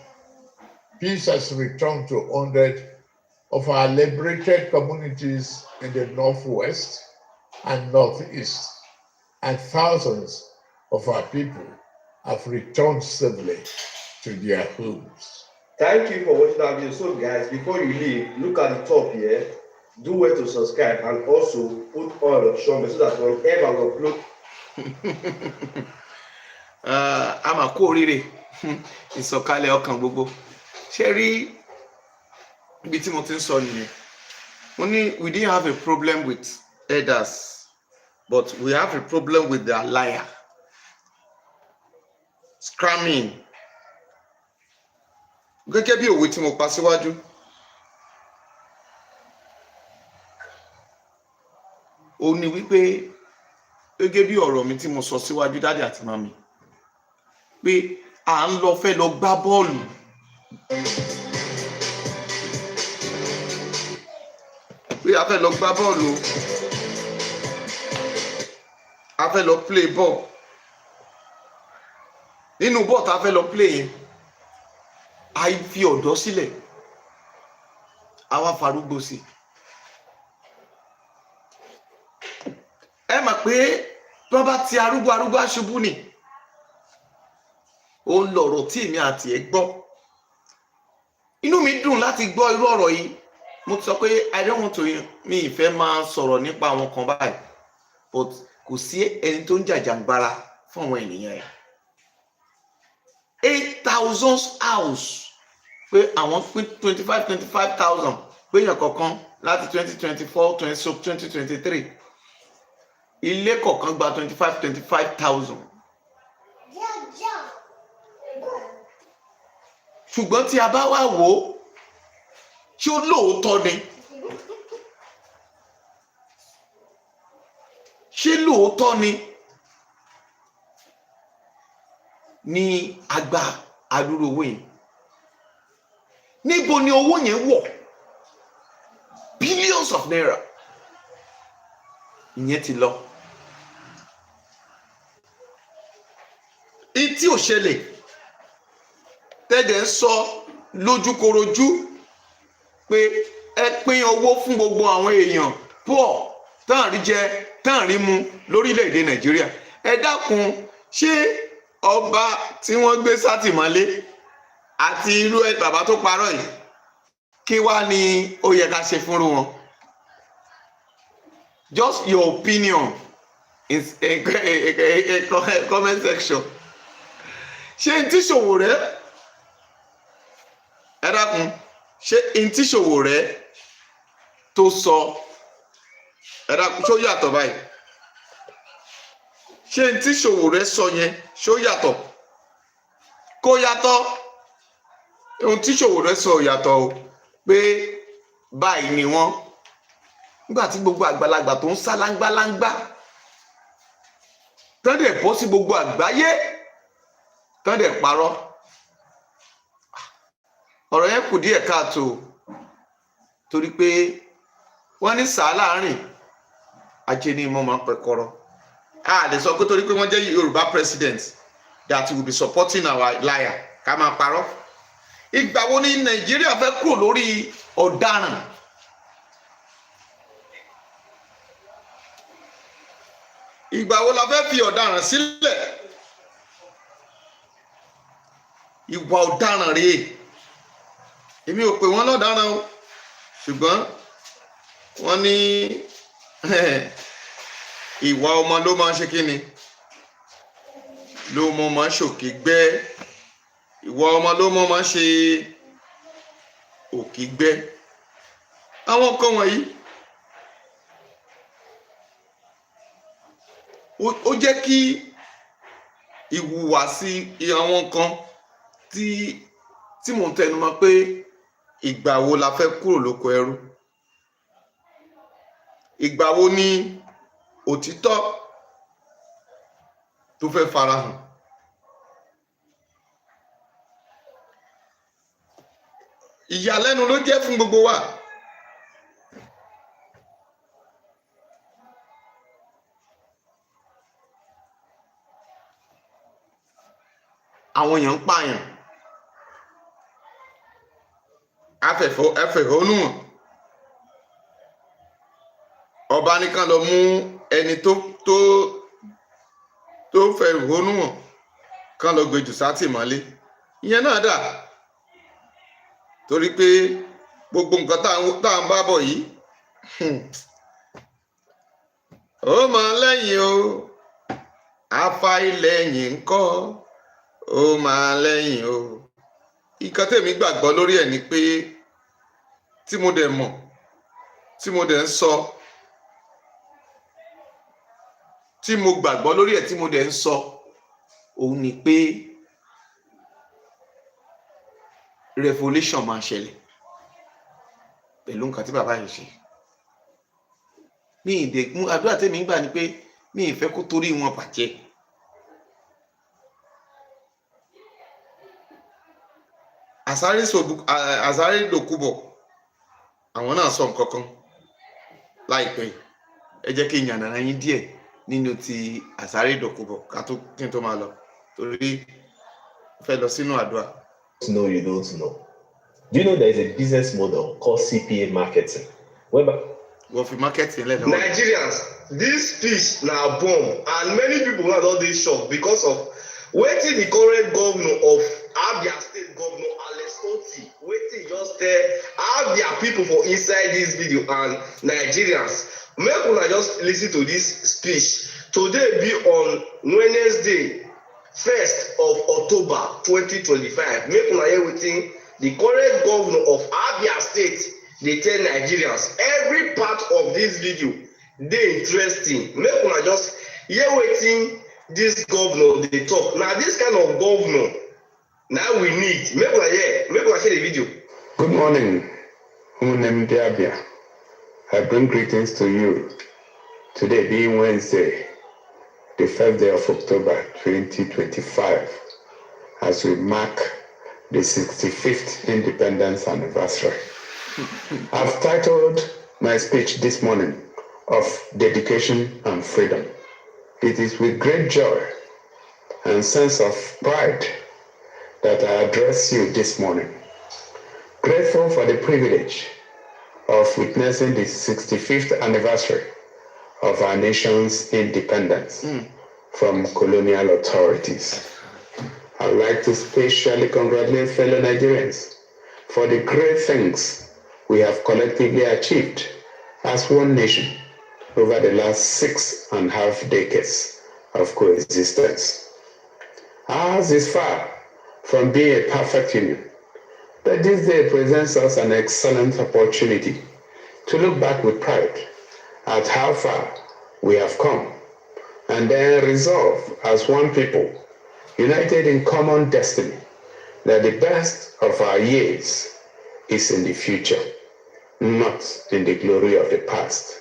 Peace has returned to 100 of our liberated communities in the northwest and northeast, and thousands of our people have returned safely to their homes. Thank you for watching our video. So guys, before you leave, look at the top here. Do well to subscribe and also put on notification bell so that whenever we upload. A máa kú oríire ìsọ̀kalẹ̀ ọkàn gbogbo. Ṣé rí ibi tí mo ti ń sọ nìyẹn? Mo ní we didn't have a problem with elders, but we have a problem with their liar. Scamming. Gẹ́gẹ́ bí òwe tí mo pa síwájú. Ó ní wípé gẹ́gẹ́ bí ọ̀rọ̀ mi tí mo sọ síwájú dáàdì àti màmí pé à ń lọ fẹ́ lọ gbá bọ́ọ̀lù. Pé a fẹ́ lọ gbá bọ́ọ̀lù. A fẹ́ lọ play ball. Nínú bọ́ọ̀ tá a fẹ́ lọ play yẹn, a fi ọ̀dọ́ sílẹ̀. A wá farúgbó sí. Ẹ mọ̀ pé tó bá ti arúgbó aṣubú ni. Ó ń lọ̀rọ̀ tí èmi àti ẹ̀ gbọ́. Inú mi dùn láti gbọ́ irú ọ̀rọ̀ yìí. Mo ti sọ pé I don't want to mi ìfẹ́ máa sọ̀rọ̀ nípa àwọn kan báyìí, but kò sí ẹni tó ń jàjàǹgbara fún àwọn ènìyàn ẹ̀. 8,000 house pé àwọn pín 25,000 pé èèyàn kọ̀ọ̀kan láti 2024 2023 ilé kọ̀ọ̀kan gba 25,000. Ṣùgbọ́n tí a bá wá wò ó ṣé ó lóòótọ́ ni? Ṣé lóòótọ́ ni àgbà àdúró owó yẹn? Níbo ni owó yẹn wọ̀? Billions of naira. Ìyẹn ti lọ. Ìtí ò ṣẹlẹ̀ tẹ́jẹ̀ ń sọ lójúkorojú pé ẹ pín owó fún gbogbo àwọn èèyàn poor tán rí jẹ tán rí mu lórílẹ̀‐èdè Nàìjíríà. Ẹ dákun, ṣé ọba tí wọ́n gbé sátìmọ́lé àti irú bàbá tó parọ́ yìí kí wá ni ó yẹ ká ṣe fúnrú wọn? Just your opinion in a comment section. Ṣé n tí Sowore, ẹ dákun, ṣé n tí Sowore tó sọ, ẹ dákun, ṣó yàtọ̀ báyìí? Ṣé n tí Sowore sọ yẹn ṣó yàtọ̀? Kò yàtọ̀. Ohun tí Sowore sọ yàtọ̀ o, pé báyìí ni wọ́n, nígbà tí gbogbo àgbàlagbà tó ń sá láńgbáláńgbá tán dẹ̀ bọ́ sí gbogbo àgbáyé tán dẹ̀ parọ́. Ọ̀rọ̀ yẹn kù díẹ̀ káàtó, torí pé wọ́n ní sàá láàrin ajé ni mo máa ń pẹ̀kọ́rọ́. A lè sọ pé torí pé wọ́n jẹ́ Yorùbá president that will be supporting our liar ká máa parọ́. Ìgbà wo ni Nàìjíríà fẹ́ kúrò lórí ọ̀daràn? Ìgbà wo la fẹ́ fi ọ̀daràn sílẹ̀? Ìwà ọ̀daràn rèé. Èmi ò pè wọ́n lọ́daràn o, ṣùgbọ́n wọ́n ní ìwà ọmọ ló máa ń ṣe kí ni? Ló mọ máa ń ṣòkè gbẹ́. Ìwà ọmọ ló mọ máa ń ṣe òkè gbẹ́. Àwọn kan wọ̀nyí ó jẹ́ kí ìhùwàsí àwọn kan tí mò ń tẹnu mọ́ pé ìgbà wo la fẹ́ kúrò lóko ẹrú? Ìgbà wo ni òtítọ́ tó fẹ́ farahàn? Ìyàlẹ́nu ló jẹ́ fún gbogbo wa. Àwọn èèyàn ń pààyàn, afẹ̀hónúhàn. Ọba nìkan lọ mú ẹni tó fẹ̀hónúhàn kán lọ gbé jù sátìmọ́lé. Ìyẹn náà dà, torí pé gbogbo nǹkan tá à ń bá bọ̀ yìí ó máa lẹ́yìn o, afa ilẹ̀yìn ńkọ́ ó máa lẹ́yìn o. Nǹkan tèmi gbàgbọ́ lórí ẹ̀ ni pé tí mo dẹ̀ mọ̀, tí mo dẹ̀ ń sọ, tí mo gbàgbọ́ lórí ẹ̀ tí mo dẹ̀ ń sọ, òun ni pé revolution máa ṣẹlẹ̀ pẹ̀lú nǹkan tí bàbá yìí ṣe. Àdúrà tèmi gbà ni pé mi ì fẹ́ kó torí wọn bàjẹ́. Àsáré dòkúbọ̀ àwọn náà sọ nǹkan kan láìpẹ́. Ẹ jẹ́ kí n yànnàná yín díẹ̀ nínú ti àsáré dòkúbọ̀ kí n tó máa lọ, torí fẹ́ lọ sínú àdúrà. No, you don't know. Do you know there is a business model called CPA marketing? Wọ́n fi marketing lẹ́nu. Nigerians, this speech na bomb, and many people now don dey shocked because of wetin the current governor of Abia State, Governor Alex Oti, wetin just tell Abia people for inside this video and Nigerians. Make una just listen to this speech. Today be on Wednesday, 1st of October 2025. Make una hear wetin the current governor of Abia State dey tell Nigerians. Every part of this video dey interesting. Make una just hear wetin this governor dey talk. Na this kind of governor na we need. Make una hear, make una share the video. Good morning, Umunem Abia. I bring greetings to you. Today being Wednesday, the 1st day of October 2025, as we mark the 65th independence anniversary. I've titled my speech this morning of Dedication and Freedom. It is with great joy and sense of pride that I address you this morning. Grateful for the privilege of witnessing the 65th anniversary of our nation's independence from colonial authorities. I'd like to specially congratulate fellow Nigerians for the great things we have collectively achieved as one nation over the last 6.5 decades of coexistence. Ours is far from being a perfect union, but this day presents us an excellent opportunity to look back with pride at how far we have come and then resolve as one people, united in common destiny, that the best of our years is in the future, not in the glory of the past,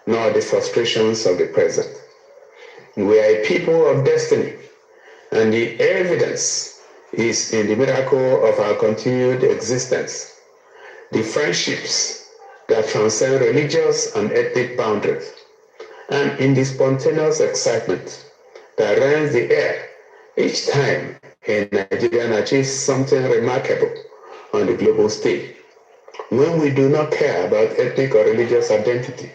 nor the frustrations of the present. We are a people of destiny, and the evidence is in the miracle of our continued existence, the friendships that transcend religious and ethnic boundaries, and in the spontaneous excitement that rends the air each time a Nigerian achieves something remarkable on the global stage. When we do not care about ethnic or religious identity,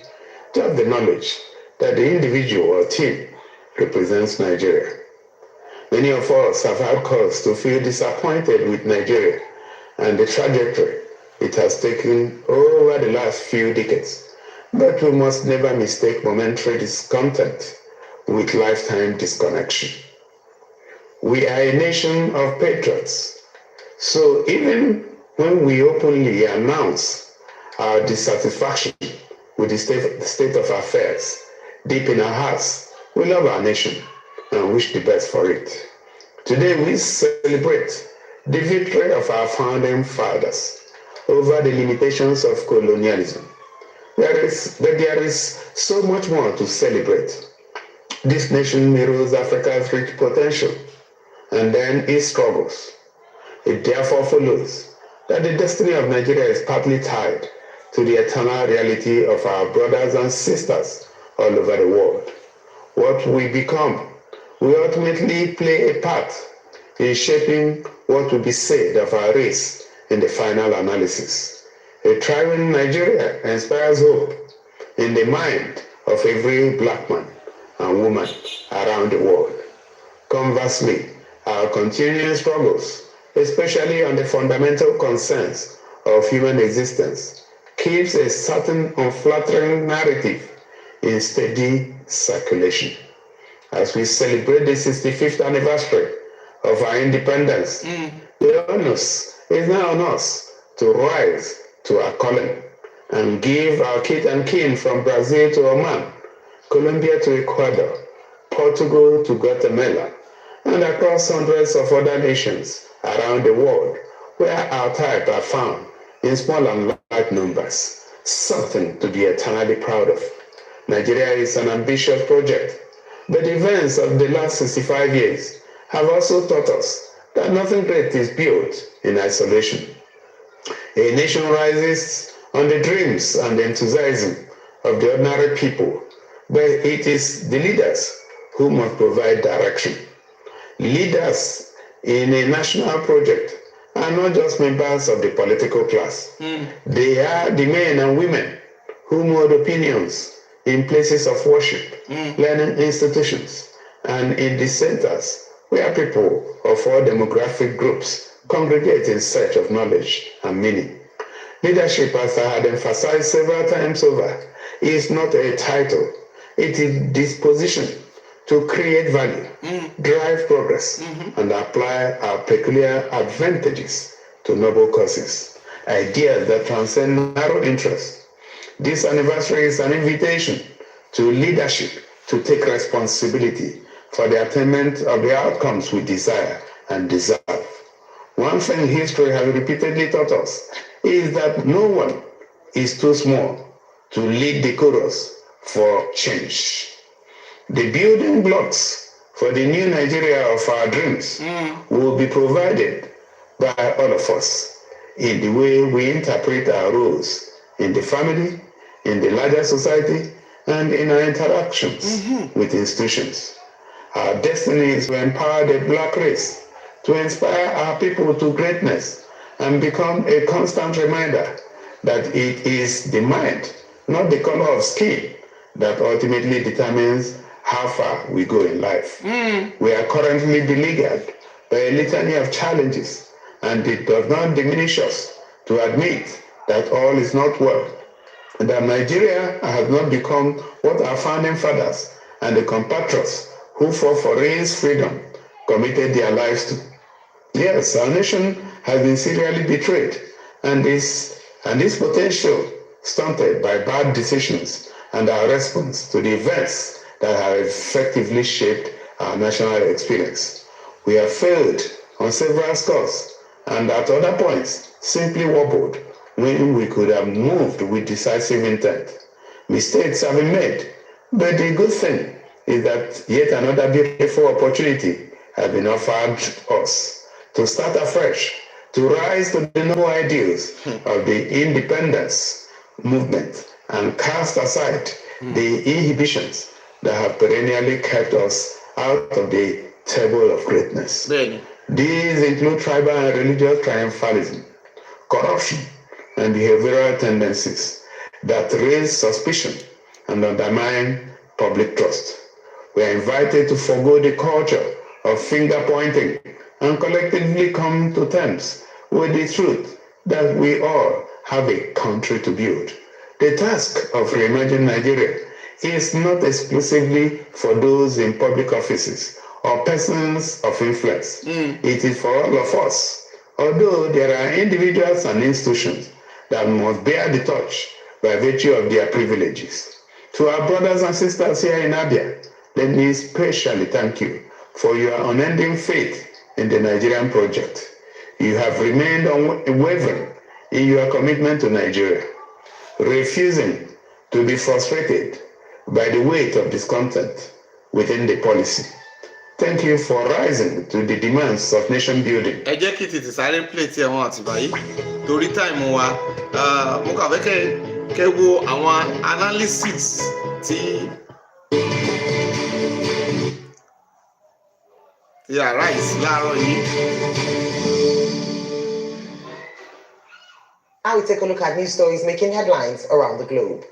just the knowledge that the individual or team represents Nigeria. Many of us have had cause to feel disappointed with Nigeria and the trajectory it has taken over the last few decades. But we must never mistake momentary discontent with lifetime disconnection. We are a nation of patriots, so even when we openly announce our dissatisfaction with the state of affairs, deep in our hearts, we love our nation and wish the best for it. Today we celebrate the victory of our founding fathers over the limitations of colonialism. There is so much more to celebrate. This nation mirrors Africa's rich potential and then its struggles. It therefore follows that the destiny of Nigeria is partly tied to the eternal reality of our brothers and sisters all over the world. What we become will ultimately play a part in shaping what will be said of our race in the final analysis. A thriving Nigeria inspires hope in the mind of every black man and woman around the world. Conversely, our continuing struggles, especially on the fundamental concerns of human existence, keeps a certain unflattering narrative in steady circulation. As we celebrate the 65th anniversary of our independence, the onus is now on us to rise to our calling and give our kith and kin from Brazil to Oman, Colombia to Ecuador, Portugal to Guatemala, and across hundreds of other nations around the world where our type are found in small and large numbers, something to be eternally proud of. Nigeria is an ambitious project, but the events of the last 65 years have also taught us that nothing great is built in isolation. A nation rises on the dreams and the enthusiasm of the ordinary people, but it is the leaders who must provide direction. Leaders in a national project are not just members of the political class. They are the men and women who mold opinions in places of worship, learning institutions, and in the centers where people of all demographic groups congregate in search of knowledge and meaning. Leadership, as I had emphasized several times over, is not a title. It is disposition to create value, drive progress, and apply our peculiar advantages to noble causes, ideas that transcend narrow interests. This anniversary is an invitation to leadership to take responsibility for the attainment of the outcomes we desire and deserve. One thing history has repeatedly taught us is that no one is too small to lead the chorus for change. The building blocks for the new Nigeria of our dreams will be provided by all of us in the way we interpret our roles in the family, in the larger society, and in our interactions with institutions. Our destiny is to empower the black race, to inspire our people to greatness, and become a constant reminder that it is the mind, not the color of skin, that ultimately determines how far we go in life. We are currently beleaguered by a litany of challenges, and it does not diminish us to admit that all is not well, and that Nigeria has not become what our founding fathers and the compatriots who fought for its freedom committed their lives to. Yes, our nation has been serially betrayed, and this potential stunted by bad decisions and our response to the events that have effectively shaped our national experience. We have failed on several scores, and at other points simply wobbled when we could have moved with decisive intent. Mistakes have been made, but the good thing is that yet another beautiful opportunity has been offered us to start afresh, to rise to the noble ideals of the independence movement and cast aside the inhibitions that have perennially kept us out of the table of greatness. These include tribal and religious triumphalism, corruption, and behavioral tendencies that raise suspicion and undermine public trust. We are invited to forego the culture of finger pointing and collectively come to terms with the truth that we all have a country to build. The task of reimagining Nigeria is not exclusively for those in public offices or persons of influence. It is for all of us, although there are individuals and institutions that must bear the torch by virtue of their privileges. To our brothers and sisters here in Abia, let me especially thank you for your unending faith in the Nigerian project. You have remained unwavering in your commitment to Nigeria, refusing to be frustrated by the weight of discontent within the policy. Thank you for rising to the demands of nation building. ẹ jẹ́ kí tètè sáré play tí ẹ̀wọ̀n àtìgbà yìí torí táìmù wa mo kàn fẹ́ kẹ́ wo àwọn analysis tí arise láàárọ̀ yìí. Now we take a look at news stories making headlines around the globe.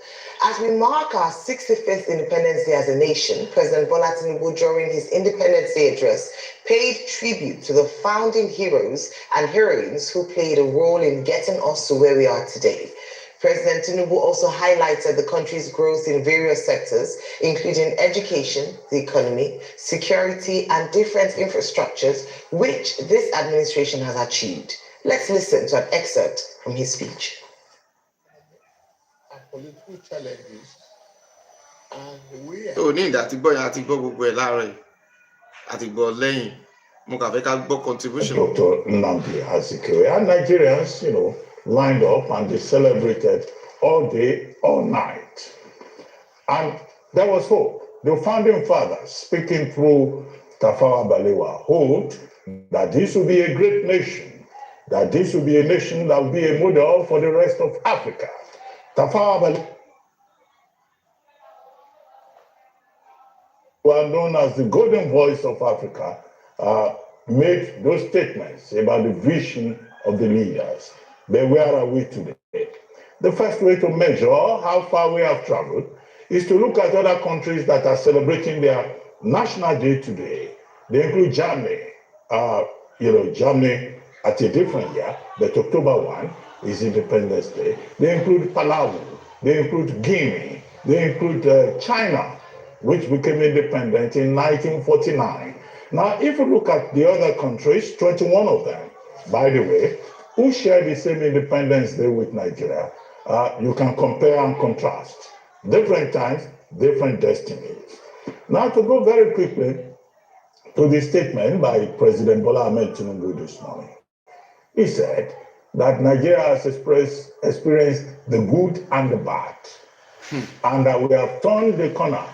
As we mark our 65th Independence Day as a nation, President Bola Tinubu, during his Independence Day address, paid tribute to the founding heroes and heroines who played a role in getting us to where we are today. President Tinubu also highlighted the country's growth in various sectors, including education, the economy, security, and different infrastructures, which this administration has achieved. Let's listen to an excerpt from his speech. Political challenges, and we ó ní ìdá àti gbọ́ yẹn àti gbọ́ gbogbo ẹ̀ láàárọ̀ yìí àti gbọ́ lẹ́yìn mo kàn fẹ́ ká gbọ́ contribution. Dr. Nnamdi Azikiwe and Nigerians, lined up and they celebrated all day, all night. And there was hope. The founding fathers, speaking through Tafawa Balewa, hoped that this will be a great nation, that this will be a nation that will be a model for the rest of Africa. Tafawa Balewa, who are known as the golden voice of Africa, made those statements about the vision of the leaders. But where are we today? The first way to measure how far we have traveled is to look at other countries that are celebrating their national day today. They include Germany. Germany at a different year, but October 1 is Independence Day. They include Palau. They include Guinea. They include China, which became independent in 1949. Now, if you look at the other countries, 21 of them, by the way, who share the same Independence Day with Nigeria, you can compare and contrast. Different times, different destinies. Now, to go very quickly to the statement by President Bola Ahmed Tinubu this morning. He said that Nigeria has experienced the good and the bad, and that we have turned the corner.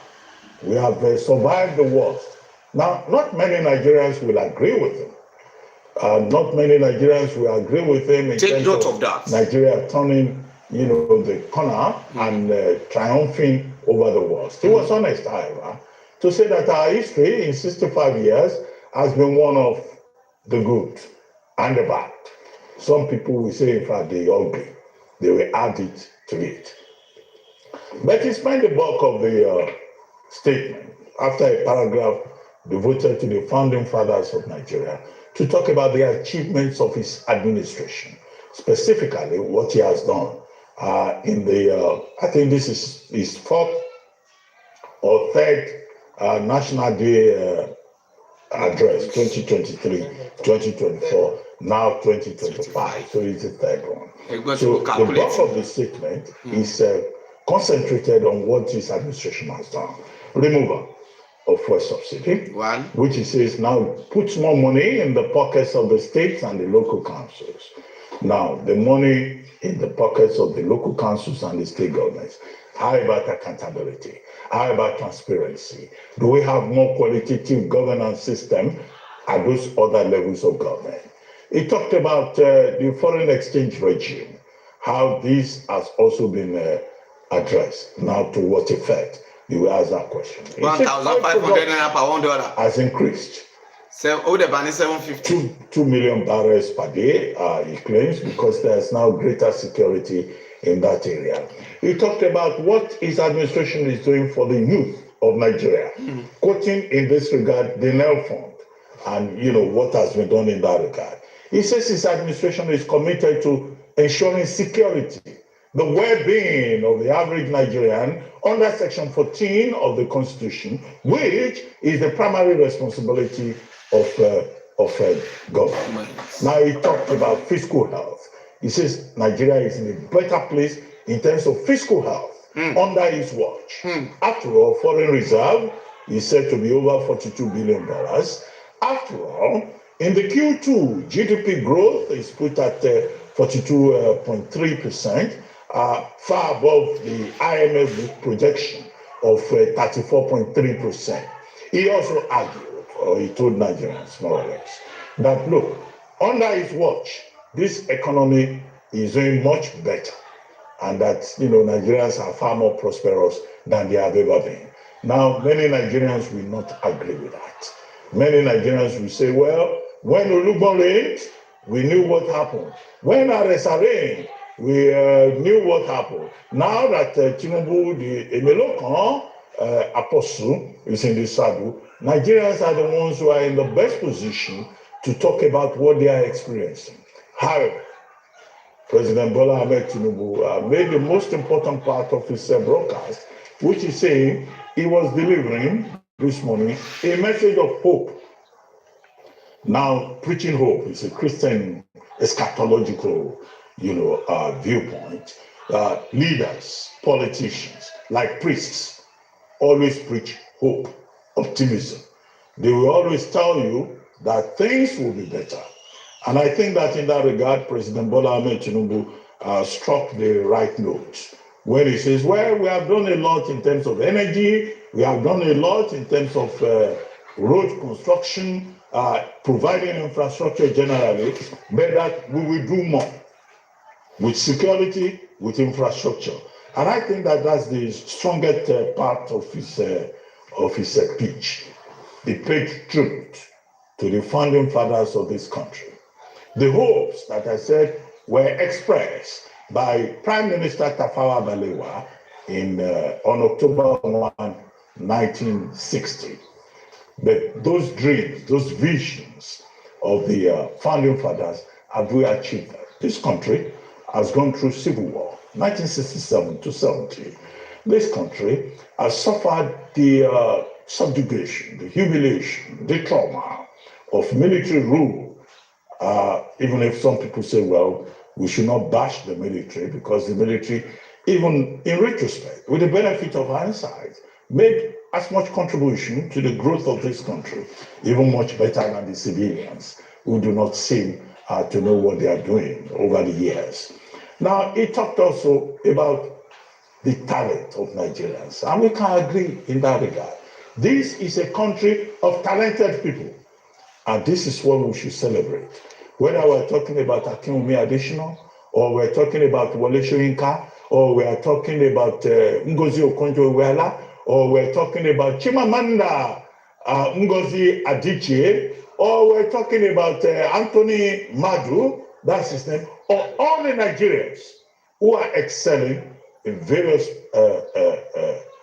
We have survived the worst. Now, not many Nigerians will agree with him. Not many Nigerians will agree with him in Take terms note of that. Nigeria turning, the corner and triumphing over the worst. He was honest, however, to say that our history in 65 years has been one of the good and the bad. Some people will say, in fact, the ugly. they will add it to it. But he spent the bulk of the statement after a paragraph devoted to the founding fathers of Nigeria to talk about the achievements of his administration, specifically what he has done in the, I think this is his fourth or third National Day address, 2023-2024, now 2025, so it's the third one. So the bulk of the statement is concentrated on what his administration has done. Removal of fuel subsidy, which he says now puts more money in the pockets of the states and the local councils. Now, the money in the pockets of the local councils and the state governments. How about accountability? How about transparency? Do we have more qualitative governance system at those other levels of government? He talked about the foreign exchange regime, how this has also been addressed. Now, to what effect? You will ask that question. 1,500 naira per $1 has increased. So, oh, the ban is 750. 2 million barrels per day, he claims, because there's now greater security in that area. He talked about what his administration is doing for the youth of Nigeria, quoting in this regard the NEL Fund, and what has been done in that regard. He says his administration is committed to ensuring security, the well-being of the average Nigerian under Section 14 of the Constitution, which is the primary responsibility of government. Now he talked about fiscal health. He says Nigeria is in a better place in terms of fiscal health under his watch. After all, foreign reserve is said to be over $42 billion. After all, in the Q2, GDP growth is put at 42.3%, far above the IMF projection of 34.3%. He also argued, or he told Nigerians more or less, that look, under his watch, this economy is doing much better, and that Nigerians are far more prosperous than they have ever been. Now, many Nigerians will not agree with that. Many Nigerians will say, well, when Olugbo reigned, we knew what happened. When Aresa reigned, we knew what happened. Now that Tinubu, the Emelokan apostle, is in the saddle, Nigerians are the ones who are in the best position to talk about what they are experiencing. However, President Bola Ahmed Tinubu made the most important part of his broadcast, which is saying he was delivering this morning a message of hope. Now, preaching hope is a Christian eschatological, viewpoint. Leaders, politicians, like priests, always preach hope, optimism. They will always tell you that things will be better. And I think that in that regard, President Bola Ahmed Tinubu struck the right note when he says, well, we have done a lot in terms of energy, we have done a lot in terms of road construction, providing infrastructure generally, but that we will do more with security, with infrastructure. And I think that that's the strongest part of his speech. He paid tribute to the founding fathers of this country. The hopes that I said were expressed by Prime Minister Tafawa Balewa on October 1, 1960. But those dreams, those visions of the founding fathers, have we achieved that? This country has gone through civil war, 1967 to 70. This country has suffered the subjugation, the humiliation, the trauma of military rule. Even if some people say, well, we should not bash the military, because the military, even in retrospect, with the benefit of hindsight, made as much contribution to the growth of this country, even much better than the civilians, who do not seem to know what they are doing over the years. Now, he talked also about the talent of Nigerians, and we can agree in that regard. This is a country of talented people, and this is what we should celebrate. Whether we're talking about Akinwumi Additional, or we're talking about Wole Soyinka, or we're talking about Ngozi Okonjo-Iweala, or we're talking about Chimamanda Ngozi Adichie, or we're talking about Anthony Madu, that's his name, or all the Nigerians who are excelling in various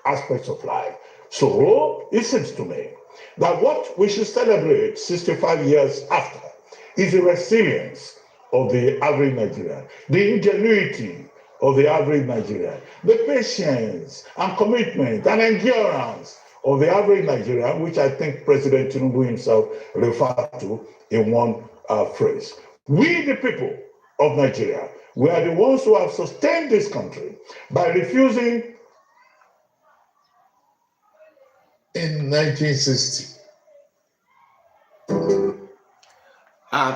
aspects of life. So it seems to me that what we should celebrate 65 years after is the resilience of the average Nigerian, the ingenuity of the average Nigerian, the patience and commitment and endurance of the average Nigerian, which I think President Tinubu himself referred to in one phrase. We, the people of Nigeria, we are the ones who have sustained this country by refusing in 1960.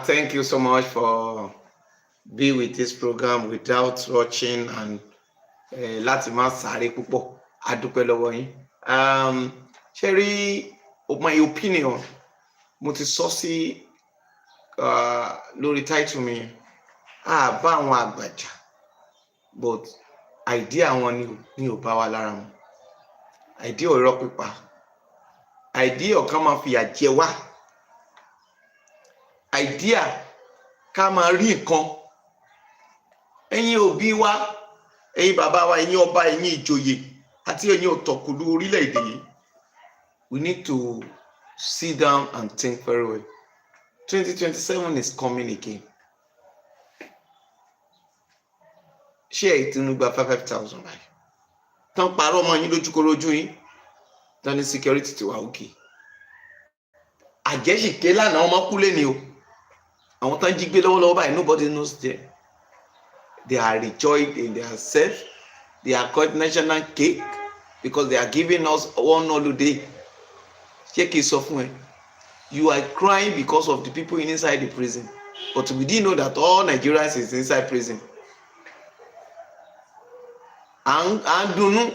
Thank you so much for being with this program without rushing and láti má sáré púpọ̀. A dúpẹ́ lọ́wọ́ yín. Sherry, my opinion, mo ti sọ sí lórí title mi, bá àwọn àgbàjà, but idea wọn ni ò bá wa lára mu. Idea ọ̀rọ̀ pípa, idea ọ̀kan máa fìyà jẹ wá, idea ká máa rí nǹkan. Ẹ̀yin òbí wa, ẹ̀yin bàbá wa, ẹ̀yin ọba, ẹ̀yin ìjòyè àti ẹ̀yin ọ̀tọ̀kùlú orílẹ̀-èdè yìí, we need to sit down and think very well. 2027 is coming again. Ṣé èyí tí ń gba 5,000 báyìí? Tán parọ́ ọmọ yín lójúkorojú yín, tán ní security ti wà òkè. Àjẹ́sìké lánàá ọmọ kú lé ni o. Àwọn tán jí gbé lọ́wọ́lọ́wọ́ báyìí, nobody knows them. They are rejoiced in their self. They are called national cake because they are giving us one holiday. Ṣé kìí sọ fún ẹ? You are crying because of the people inside the prison, but we didn't know that all Nigerians is inside prison. À ń dunnú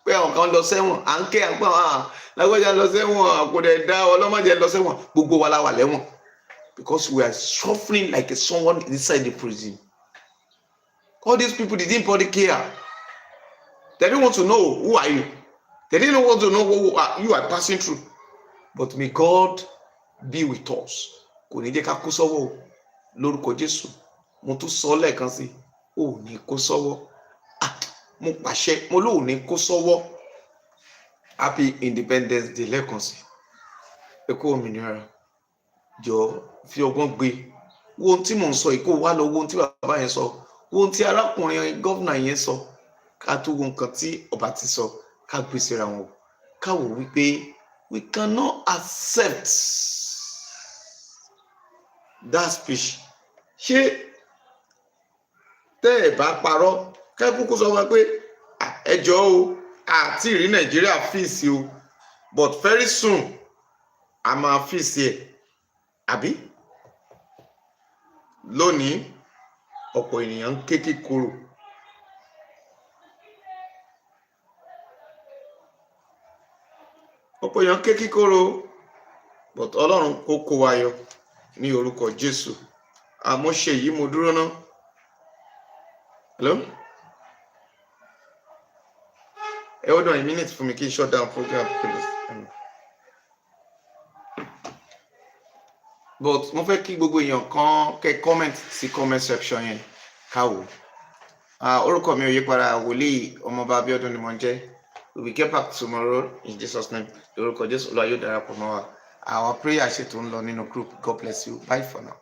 pé àwọn kan lọ sẹ́wọ̀n, à ń ké àgbọ̀n lágbájá lọ sẹ́wọ̀n, kò dẹ̀ dá ọlọ́mọdé lọ sẹ́wọ̀n, gbogbo wa la wà lẹ́wọ̀n because we are suffering like someone inside the prison. All these people didn't bother care. They didn't want to know who are you. They didn't want to know what you are passing through. But may God be with us. Kò ní jẹ́ ká kó sọ́wọ́ lórúkọ Jésù. Mo tún sọ lẹ́ẹ̀kan sí, ò ní kó sọ́wọ́. Mo pàṣẹ, mo lóò ní kó sọ́wọ́. Happy Independence Day lẹ́ẹ̀kan sí. Ẹ kú òmìnira. Jọ̀ọ́ fi ọgbọ́n gbé. Wo ohun tí mò ń sọ yìí, kó wá lọ wo ohun tí bàbá yẹn sọ. Wo ohun tí arákùnrin gọ́vnà yẹn sọ. Ká tó wo nǹkan tí ọba ti sọ. Ká gbé síra wọn. Ká wò wípé we cannot accept that speech. Ṣé tẹ́ ẹ̀ bá parọ́, ká kúkú sọ wọn pé ẹ jọ̀ọ́ o, àti ìrí Nàìjíríà fèsì o, but very soon a máa fèsì ẹ̀. Àbí? Lónìí, ọ̀pọ̀ ènìyàn ń ké kíkorò. Ọ̀pọ̀ èèyàn ké kíkorò, but Ọlọ́run kó kó wa yọ ní orúkọ Jésù. Àmọ́ ṣe yìí mo dúró ná. Hello? Hold on a minute for me kí n shut down program please. But mo fẹ́ kí gbogbo èèyàn kan kẹ́ comment sí comment section yẹn ká wò. Orúkọ mi ò yí padà, Wòlíì Ọmọọba Abíọ́dún ni mo ń jẹ́. We will get back tomorrow in Jesus' name. Lórúkọ Jésù Olúwa yóò darapọ̀ mọ́ wa. Our prayer ṣètò ń lọ nínú group. God bless you. Bye for now.